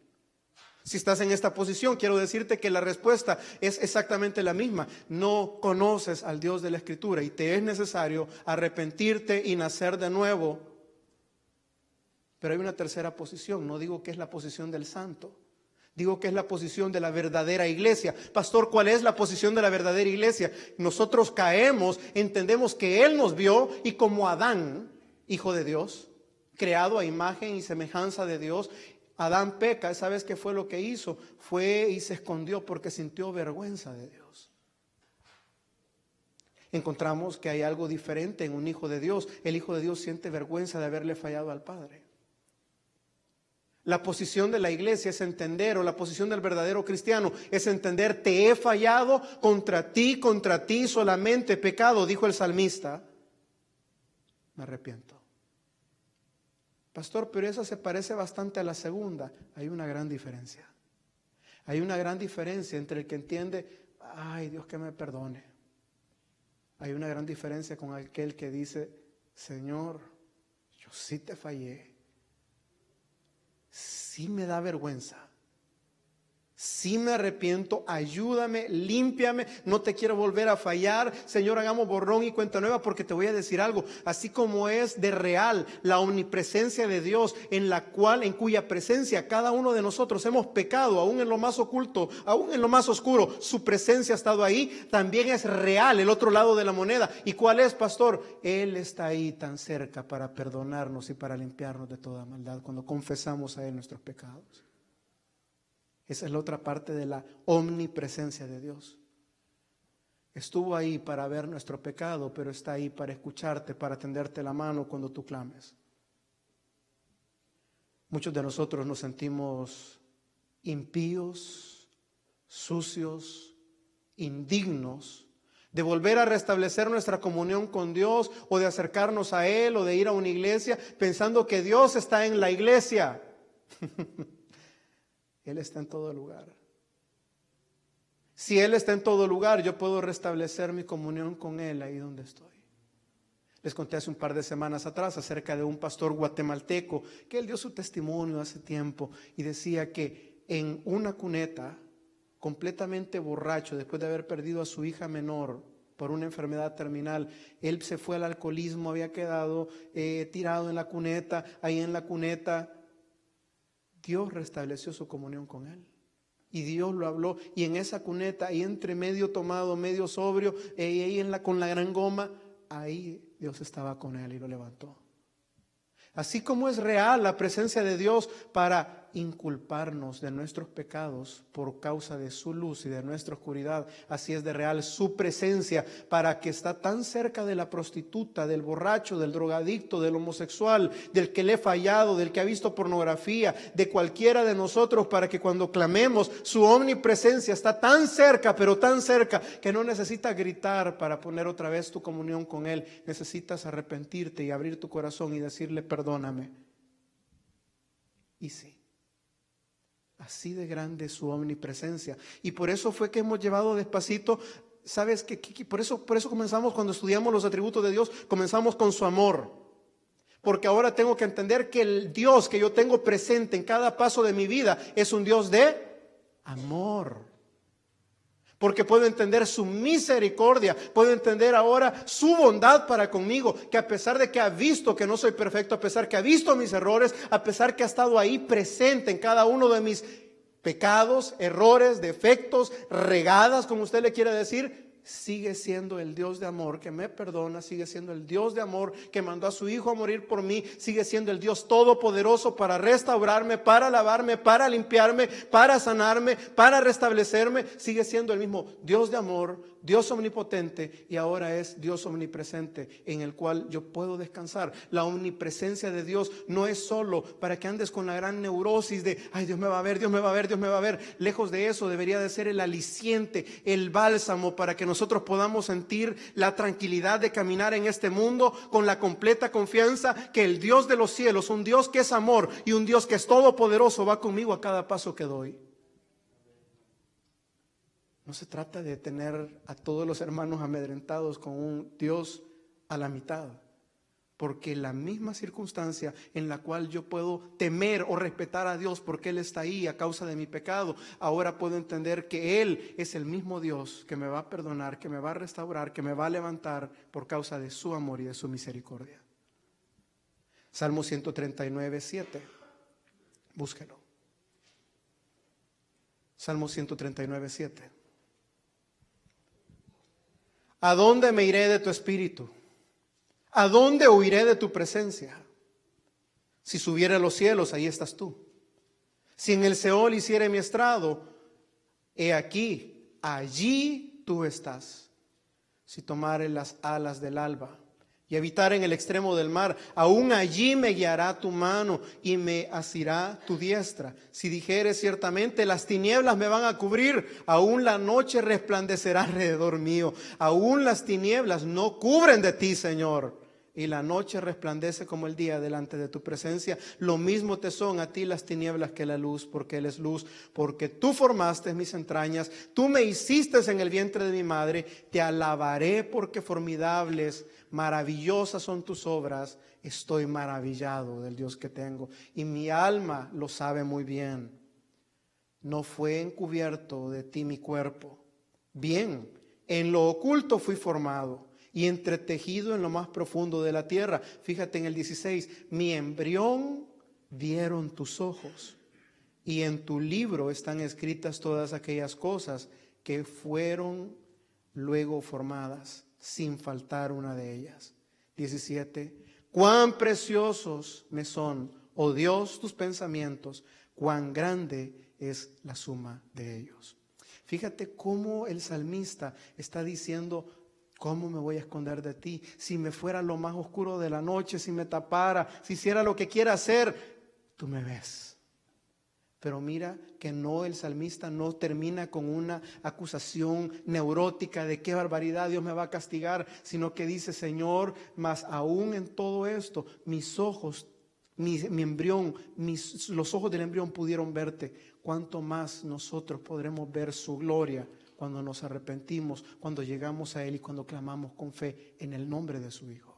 Si estás en esta posición, quiero decirte que la respuesta es exactamente la misma. No conoces al Dios de la Escritura y te es necesario arrepentirte y nacer de nuevo. Pero hay una tercera posición. No digo que es la posición del santo. Digo que es la posición de la verdadera iglesia. Pastor, ¿cuál es la posición de la verdadera iglesia? Nosotros caemos, entendemos que Él nos vio y como Adán, hijo de Dios, creado a imagen y semejanza de Dios, Adán peca. ¿Sabes qué fue lo que hizo? Fue y se escondió porque sintió vergüenza de Dios. Encontramos que hay algo diferente en un hijo de Dios. El hijo de Dios siente vergüenza de haberle fallado al Padre. La posición de la iglesia es entender, o la posición del verdadero cristiano es entender, te he fallado, contra ti solamente he pecado, dijo el salmista. Me arrepiento. Pastor, pero esa se parece bastante a la segunda. Hay una gran diferencia. Hay una gran diferencia entre el que entiende, ay, Dios que me perdone. Hay una gran diferencia con aquel que dice, Señor, yo sí te fallé. Sí me da vergüenza. Sí me arrepiento, ayúdame, límpiame, no te quiero volver a fallar. Señor, hagamos borrón y cuenta nueva, porque te voy a decir algo. Así como es de real la omnipresencia de Dios, en cuya presencia cada uno de nosotros hemos pecado, aún en lo más oculto, aún en lo más oscuro, su presencia ha estado ahí. También es real el otro lado de la moneda. ¿Y cuál es, pastor? Él está ahí tan cerca para perdonarnos y para limpiarnos de toda maldad cuando confesamos a Él nuestros pecados. Esa es la otra parte de la omnipresencia de Dios. Estuvo ahí para ver nuestro pecado, pero está ahí para escucharte, para tenderte la mano cuando tú clames. Muchos de nosotros nos sentimos impíos, sucios, indignos de volver a restablecer nuestra comunión con Dios, o de acercarnos a Él, o de ir a una iglesia pensando que Dios está en la iglesia. Él está en todo lugar. Si Él está en todo lugar, yo puedo restablecer mi comunión con Él ahí donde estoy. Les conté hace un par de semanas atrás acerca de un pastor guatemalteco que él dio su testimonio hace tiempo y decía que en una cuneta, completamente borracho, después de haber perdido a su hija menor por una enfermedad terminal, él se fue al alcoholismo, había quedado tirado en la cuneta, ahí en la cuneta. Dios restableció su comunión con él. Y Dios lo habló. Y en esa cuneta, ahí entre medio tomado, medio sobrio, ahí con la gran goma, ahí Dios estaba con él y lo levantó. Así como es real la presencia de Dios para inculparnos de nuestros pecados por causa de su luz y de nuestra oscuridad, así es de real su presencia para que está tan cerca de la prostituta, del borracho, del drogadicto, del homosexual, del que le he fallado, del que ha visto pornografía, de cualquiera de nosotros, para que cuando clamemos, su omnipresencia está tan cerca, pero tan cerca, que no necesitas gritar para poner otra vez tu comunión con Él. Necesitas arrepentirte y abrir tu corazón y decirle, perdóname. Y sí. Así de grande es su omnipresencia. Y por eso fue que hemos llevado despacito. ¿Sabes qué? Por eso comenzamos, cuando estudiamos los atributos de Dios, comenzamos con su amor. Porque ahora tengo que entender que el Dios que yo tengo presente en cada paso de mi vida es un Dios de amor. Porque puedo entender su misericordia, puedo entender ahora su bondad para conmigo, que a pesar de que ha visto que no soy perfecto, a pesar que ha visto mis errores, a pesar que ha estado ahí presente en cada uno de mis pecados, errores, defectos, regadas, como usted le quiere decir, sigue siendo el Dios de amor que me perdona, sigue siendo el Dios de amor que mandó a su Hijo a morir por mí, sigue siendo el Dios todopoderoso para restaurarme, para lavarme, para limpiarme, para sanarme, para restablecerme, sigue siendo el mismo Dios de amor, Dios omnipotente, y ahora es Dios omnipresente en el cual yo puedo descansar. La omnipresencia de Dios no es solo para que andes con la gran neurosis de, ay, Dios me va a ver, Dios me va a ver, Dios me va a ver. Lejos de eso, debería de ser el aliciente, el bálsamo para que nosotros podamos sentir la tranquilidad de caminar en este mundo con la completa confianza que el Dios de los cielos, un Dios que es amor y un Dios que es todopoderoso, va conmigo a cada paso que doy. No se trata de tener a todos los hermanos amedrentados con un Dios a la mitad, porque la misma circunstancia en la cual yo puedo temer o respetar a Dios porque Él está ahí a causa de mi pecado, ahora puedo entender que Él es el mismo Dios que me va a perdonar, que me va a restaurar, que me va a levantar por causa de su amor y de su misericordia. Salmo 139, 7. Búsquelo. Salmo 139, 7. ¿A dónde me iré de tu espíritu? ¿A dónde huiré de tu presencia? Si subiera a los cielos, ahí estás tú. Si en el Seol hiciere mi estrado, he aquí, allí tú estás. Si tomare las alas del alba y habitar en el extremo del mar, aún allí me guiará tu mano y me asirá tu diestra. Si dijere ciertamente las tinieblas me van a cubrir, aún la noche resplandecerá alrededor mío. Aún las tinieblas no cubren de ti, Señor, y la noche resplandece como el día delante de tu presencia. Lo mismo te son a ti las tinieblas que la luz, porque Él es luz. Porque tú formaste mis entrañas, tú me hiciste en el vientre de mi madre. Te alabaré porque formidables, maravillosas son tus obras. Estoy maravillado del Dios que tengo, y mi alma lo sabe muy bien. No fue encubierto de ti mi cuerpo. Bien, en lo oculto fui formado y entretejido en lo más profundo de la tierra. Fíjate en el 16, mi embrión vieron tus ojos, y en tu libro están escritas todas aquellas cosas que fueron luego formadas, sin faltar una de ellas. 17, cuán preciosos me son, oh Dios, tus pensamientos, cuán grande es la suma de ellos. Fíjate cómo el salmista está diciendo, ¿cómo me voy a esconder de ti? Si me fuera lo más oscuro de la noche, si me tapara, si hiciera lo que quiera hacer, tú me ves. Pero mira que no, el salmista no termina con una acusación neurótica de qué barbaridad, Dios me va a castigar, sino que dice, Señor, mas aún en todo esto, mis ojos, mi embrión, los ojos del embrión pudieron verte. ¿Cuánto más nosotros podremos ver su gloria cuando nos arrepentimos, cuando llegamos a Él y cuando clamamos con fe en el nombre de su Hijo?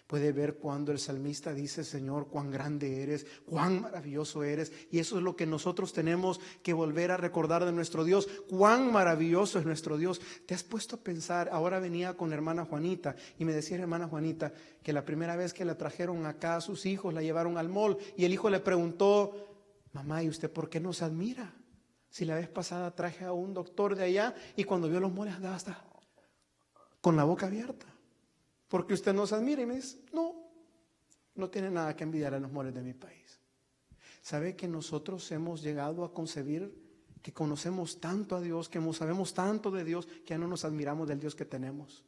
Puede ver cuando el salmista dice, Señor, cuán grande eres, cuán maravilloso eres. Y eso es lo que nosotros tenemos que volver a recordar de nuestro Dios. Cuán maravilloso es nuestro Dios. ¿Te has puesto a pensar? Ahora venía con la hermana Juanita y me decía la hermana Juanita que la primera vez que la trajeron acá a sus hijos, la llevaron al mall y el hijo le preguntó, mamá, ¿y usted por qué nos admira? Si la vez pasada traje a un doctor de allá y cuando vio los moles andaba hasta con la boca abierta. Porque usted nos admira. Y me dice, no tiene nada que envidiar a los moles de mi país. ¿Sabe que nosotros hemos llegado a concebir que conocemos tanto a Dios, que sabemos tanto de Dios, que ya no nos admiramos del Dios que tenemos?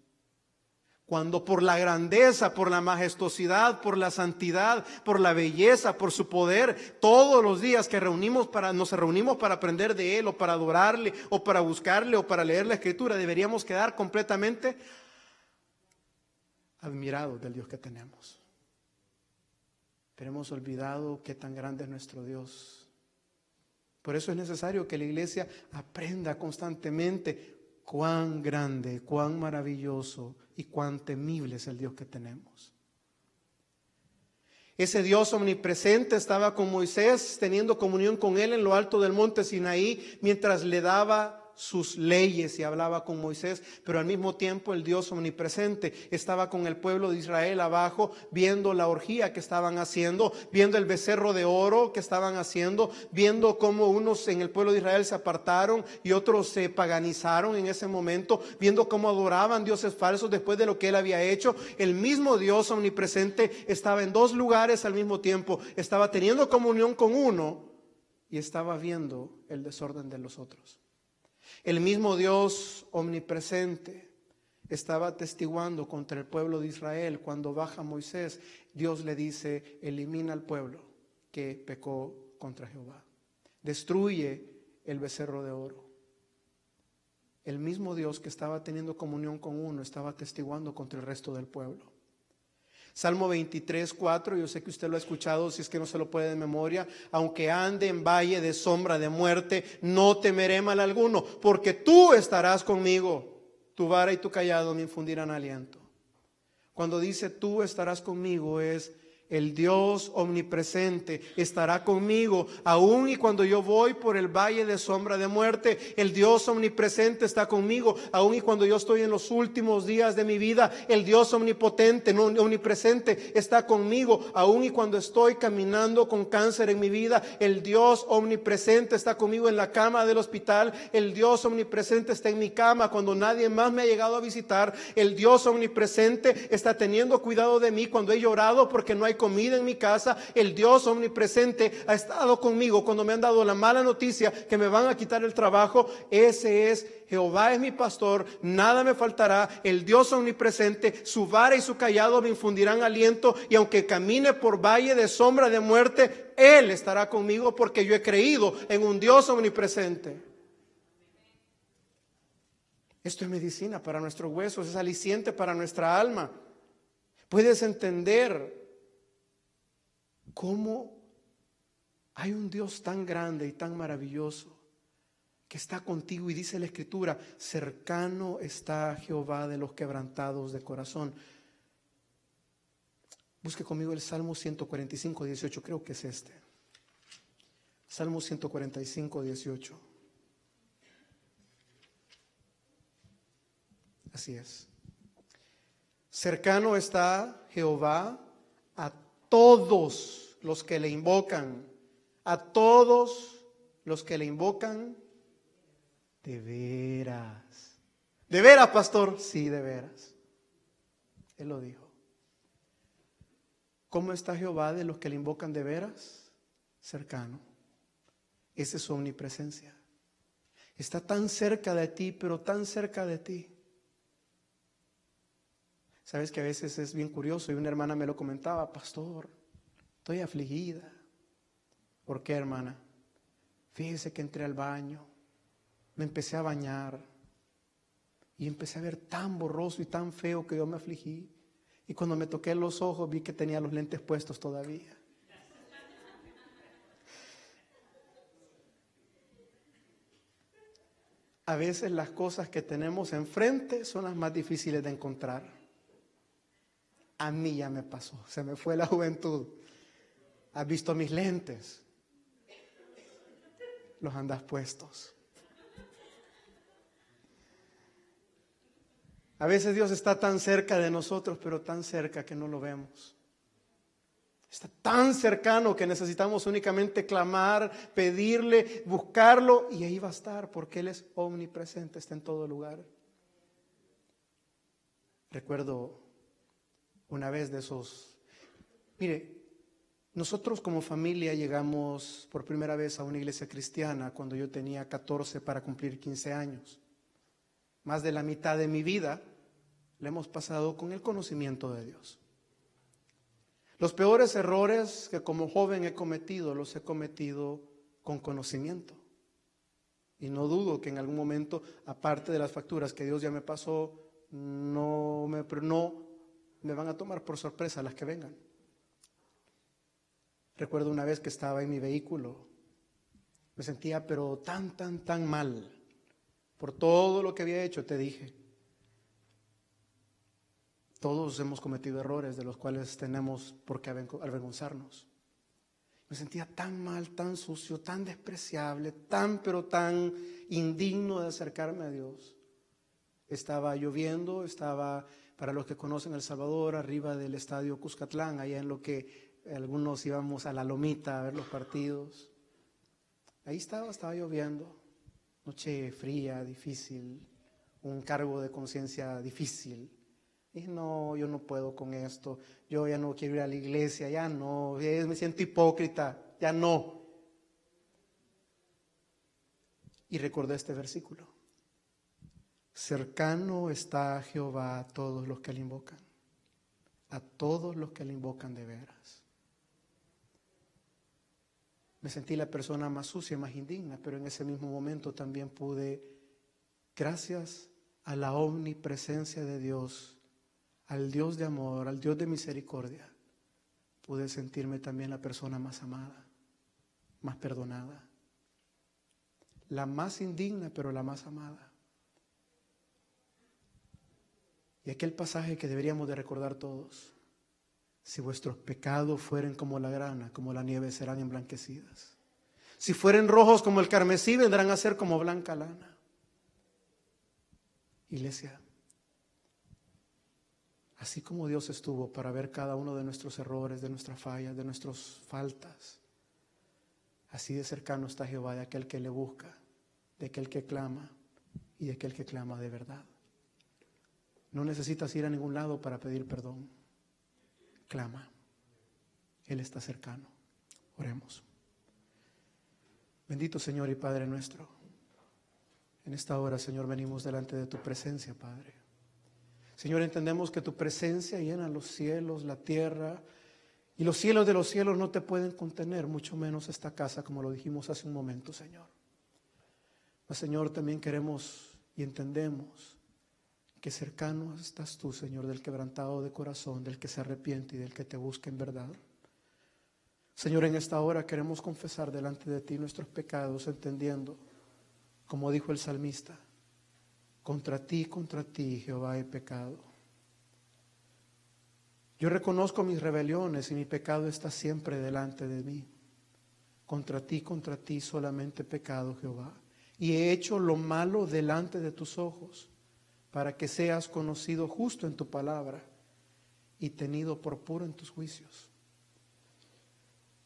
Cuando por la grandeza, por la majestuosidad, por la santidad, por la belleza, por su poder, todos los días que nos reunimos para aprender de Él, o para adorarle, o para buscarle, o para leer la Escritura, deberíamos quedar completamente admirados del Dios que tenemos. Pero hemos olvidado qué tan grande es nuestro Dios. Por eso es necesario que la iglesia aprenda constantemente cuán grande, cuán maravilloso y cuán temible es el Dios que tenemos. Ese Dios omnipresente estaba con Moisés, teniendo comunión con él en lo alto del monte Sinaí, mientras le daba sus leyes y hablaba con Moisés, pero al mismo tiempo el Dios omnipresente estaba con el pueblo de Israel abajo, viendo la orgía que estaban haciendo, viendo el becerro de oro que estaban haciendo, viendo cómo unos en el pueblo de Israel se apartaron y otros se paganizaron en ese momento, viendo cómo adoraban dioses falsos después de lo que él había hecho. El mismo Dios omnipresente estaba en dos lugares al mismo tiempo, estaba teniendo comunión con uno y estaba viendo el desorden de los otros. El mismo Dios omnipresente estaba atestiguando contra el pueblo de Israel. Cuando baja Moisés, Dios le dice: elimina al pueblo que pecó contra Jehová, destruye el becerro de oro. El mismo Dios que estaba teniendo comunión con uno estaba atestiguando contra el resto del pueblo. Salmo 23, 4, yo sé que usted lo ha escuchado, si es que no se lo puede de memoria: aunque ande en valle de sombra de muerte, no temeré mal alguno, porque tú estarás conmigo, tu vara y tu cayado me infundirán aliento. Cuando dice tú estarás conmigo, es el Dios omnipresente estará conmigo, aun y cuando yo voy por el valle de sombra de muerte. El Dios omnipresente está conmigo, aun y cuando yo estoy en los últimos días de mi vida. El Dios omnipotente, omnipresente está conmigo, aun y cuando estoy caminando con cáncer en mi vida. El Dios omnipresente está conmigo en la cama del hospital. El Dios omnipresente está en mi cama cuando nadie más me ha llegado a visitar. El Dios omnipresente está teniendo cuidado de mí cuando he llorado porque no hay comida en mi casa. El Dios omnipresente ha estado conmigo cuando me han dado la mala noticia que me van a quitar el trabajo. Ese es Jehová, es mi pastor, nada me faltará. El Dios omnipresente, su vara y su cayado me infundirán aliento, y aunque camine por valle de sombra de muerte, Él estará conmigo, porque yo he creído en un Dios omnipresente. Esto es medicina para nuestros huesos, es aliciente para nuestra alma. Puedes entender cómo hay un Dios tan grande y tan maravilloso que está contigo, y dice la Escritura: cercano está Jehová de los quebrantados de corazón. Busque conmigo el Salmo 145, 18, creo que es este. Salmo 145, 18. Así es. Cercano está Jehová a todos los que le invocan, a todos los que le invocan de veras. ¿De veras, pastor? Sí, de veras. Él lo dijo. ¿Cómo está Jehová de los que le invocan de veras? Cercano. Esa es su omnipresencia. Está tan cerca de ti, pero tan cerca de ti. Sabes que a veces es bien curioso, y una hermana me lo comentaba: pastor, estoy afligida. ¿Por qué, hermana? Fíjese que entré al baño, me empecé a bañar y empecé a ver tan borroso y tan feo que yo me afligí. Y cuando me toqué los ojos vi que tenía los lentes puestos todavía. A veces las cosas que tenemos enfrente son las más difíciles de encontrar. A mí ya me pasó, se me fue la juventud. ¿Has visto mis lentes? Los andas puestos. A veces Dios está tan cerca de nosotros, pero tan cerca que no lo vemos. Está tan cercano que necesitamos únicamente clamar, pedirle, buscarlo, y ahí va a estar, porque Él es omnipresente, está en todo lugar. Recuerdo una vez de esos. Mire, nosotros como familia llegamos por primera vez a una iglesia cristiana cuando yo tenía 14 para cumplir 15 años. Más de la mitad de mi vida la hemos pasado con el conocimiento de Dios. Los peores errores que como joven he cometido, los he cometido con conocimiento. Y no dudo que en algún momento, aparte de las facturas que Dios ya me pasó, no me van a tomar por sorpresa las que vengan. Recuerdo una vez que estaba en mi vehículo, me sentía pero tan mal por todo lo que había hecho. Te dije, todos hemos cometido errores de los cuales tenemos por qué avergonzarnos. Me sentía tan mal, tan sucio, tan despreciable, pero tan indigno de acercarme a Dios. Estaba lloviendo, estaba, para los que conocen El Salvador, arriba del estadio Cuscatlán, allá en lo que algunos íbamos a la lomita a ver los partidos. Ahí estaba lloviendo, noche fría, difícil, un cargo de conciencia difícil. Dije, no, yo no puedo con esto, yo ya no quiero ir a la iglesia, ya no, me siento hipócrita, ya no. Y recordé este versículo: cercano está Jehová a todos los que le invocan, a todos los que le invocan de veras. Me sentí la persona más sucia y más indigna, pero en ese mismo momento también pude, gracias a la omnipresencia de Dios, al Dios de amor, al Dios de misericordia, pude sentirme también la persona más amada, más perdonada, la más indigna, pero la más amada. Y aquel pasaje que deberíamos de recordar todos: si vuestros pecados fueren como la grana, como la nieve serán emblanquecidas. Si fueren rojos como el carmesí, vendrán a ser como blanca lana. Iglesia, así como Dios estuvo para ver cada uno de nuestros errores, de nuestras fallas, de nuestras faltas, así de cercano está Jehová de aquel que le busca, de aquel que clama y de aquel que clama de verdad. No necesitas ir a ningún lado para pedir perdón. Clama. Él está cercano. Oremos. Bendito Señor y Padre nuestro, en esta hora, Señor, venimos delante de tu presencia, Padre. Señor, entendemos que tu presencia llena los cielos, la tierra, y los cielos de los cielos no te pueden contener, mucho menos esta casa, como lo dijimos hace un momento, Señor. Mas, Señor, también queremos y entendemos que cercano estás tú, Señor, del quebrantado de corazón, del que se arrepiente y del que te busca en verdad. Señor, en esta hora queremos confesar delante de ti nuestros pecados, entendiendo, como dijo el salmista: contra ti, Jehová, he pecado. Yo reconozco mis rebeliones y mi pecado está siempre delante de mí. Contra ti solamente he pecado, Jehová, y he hecho lo malo delante de tus ojos, para que seas conocido justo en tu palabra y tenido por puro en tus juicios.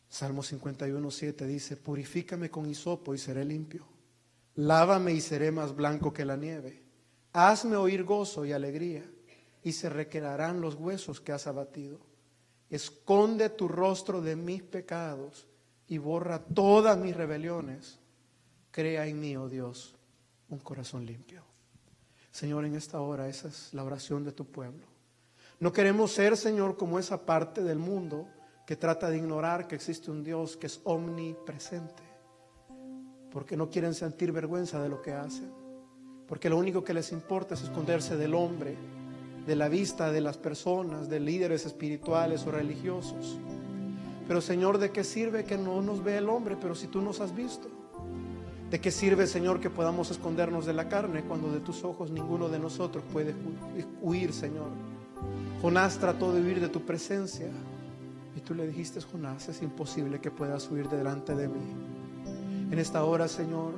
Salmo 51:7 dice: purifícame con hisopo y seré limpio. Lávame y seré más blanco que la nieve. Hazme oír gozo y alegría, y se recrearán los huesos que has abatido. Esconde tu rostro de mis pecados y borra todas mis rebeliones. Crea en mí, oh Dios, un corazón limpio. Señor, en esta hora esa es la oración de tu pueblo. No queremos ser, Señor, como esa parte del mundo que trata de ignorar que existe un Dios que es omnipresente, porque no quieren sentir vergüenza de lo que hacen, porque lo único que les importa es esconderse del hombre, de la vista de las personas, de líderes espirituales o religiosos. Pero, Señor, ¿de qué sirve que no nos vea el hombre, pero si tú nos has visto? ¿De qué sirve, Señor, que podamos escondernos de la carne cuando de tus ojos ninguno de nosotros puede huir, Señor? Jonás trató de huir de tu presencia y tú le dijiste: Jonás, es imposible que puedas huir delante de mí. En esta hora, Señor,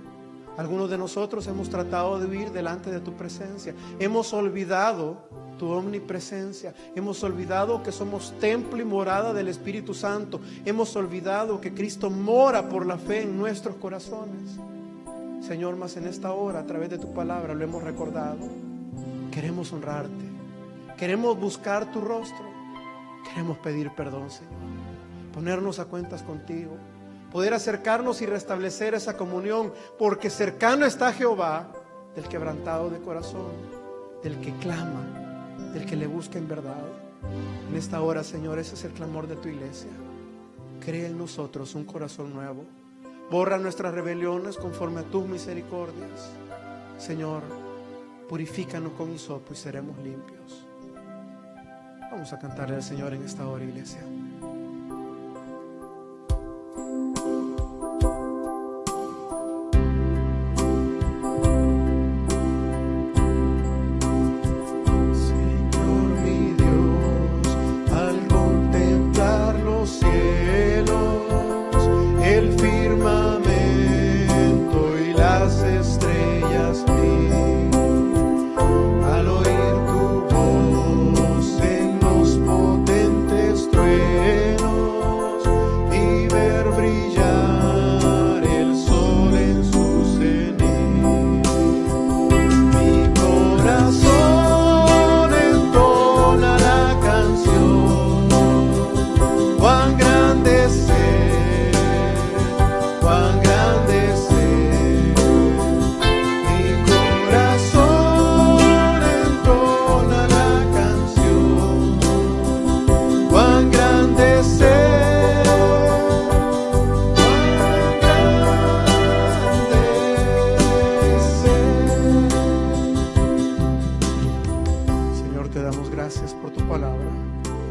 algunos de nosotros hemos tratado de huir delante de tu presencia. Hemos olvidado tu omnipresencia. Hemos olvidado que somos templo y morada del Espíritu Santo. Hemos olvidado que Cristo mora por la fe en nuestros corazones. Señor, mas en esta hora, a través de tu palabra, lo hemos recordado. Queremos honrarte. Queremos buscar tu rostro. Queremos pedir perdón, Señor. Ponernos a cuentas contigo. Poder acercarnos y restablecer esa comunión, porque cercano está Jehová del quebrantado de corazón, del que clama, del que le busca en verdad. En esta hora, Señor, ese es el clamor de tu iglesia. Crea en nosotros un corazón nuevo. Borra nuestras rebeliones conforme a tus misericordias. Señor, purifícanos con hisopo y seremos limpios. Vamos a cantarle al Señor en esta hora, iglesia. Cielos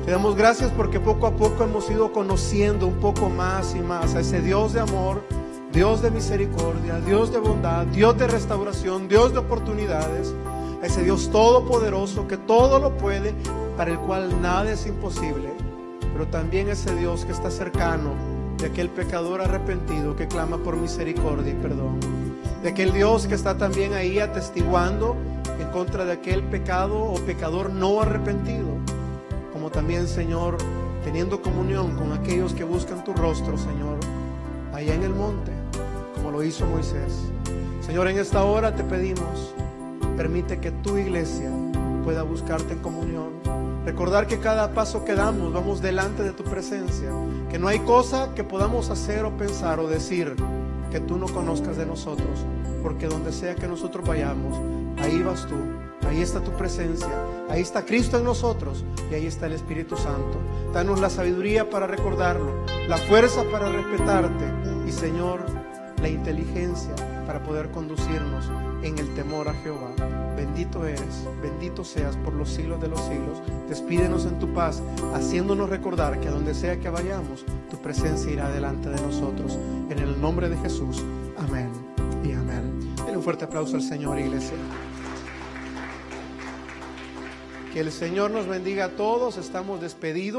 Te damos gracias porque poco a poco hemos ido conociendo un poco más y más a ese Dios de amor, Dios de misericordia, Dios de bondad, Dios de restauración, Dios de oportunidades, a ese Dios todopoderoso que todo lo puede, para el cual nada es imposible, pero también ese Dios que está cercano de aquel pecador arrepentido que clama por misericordia y perdón, de aquel Dios que está también ahí atestiguando en contra de aquel pecado o pecador no arrepentido, como también, Señor, teniendo comunión con aquellos que buscan tu rostro, Señor, allá en el monte, como lo hizo Moisés. Señor, en esta hora te pedimos, permite que tu iglesia pueda buscarte en comunión. Recordar que cada paso que damos, vamos delante de tu presencia, que no hay cosa que podamos hacer o pensar o decir que tú no conozcas de nosotros, porque donde sea que nosotros vayamos, ahí vas tú, ahí está tu presencia, ahí está Cristo en nosotros y ahí está el Espíritu Santo. Danos la sabiduría para recordarlo, la fuerza para respetarte y, Señor, la inteligencia para poder conducirnos en el temor a Jehová. Bendito eres, bendito seas por los siglos de los siglos. Despídenos en tu paz, haciéndonos recordar que a donde sea que vayamos, tu presencia irá delante de nosotros. En el nombre de Jesús, amén y amén. Denle un fuerte aplauso al Señor, iglesia. Que el Señor nos bendiga a todos. Estamos despedidos.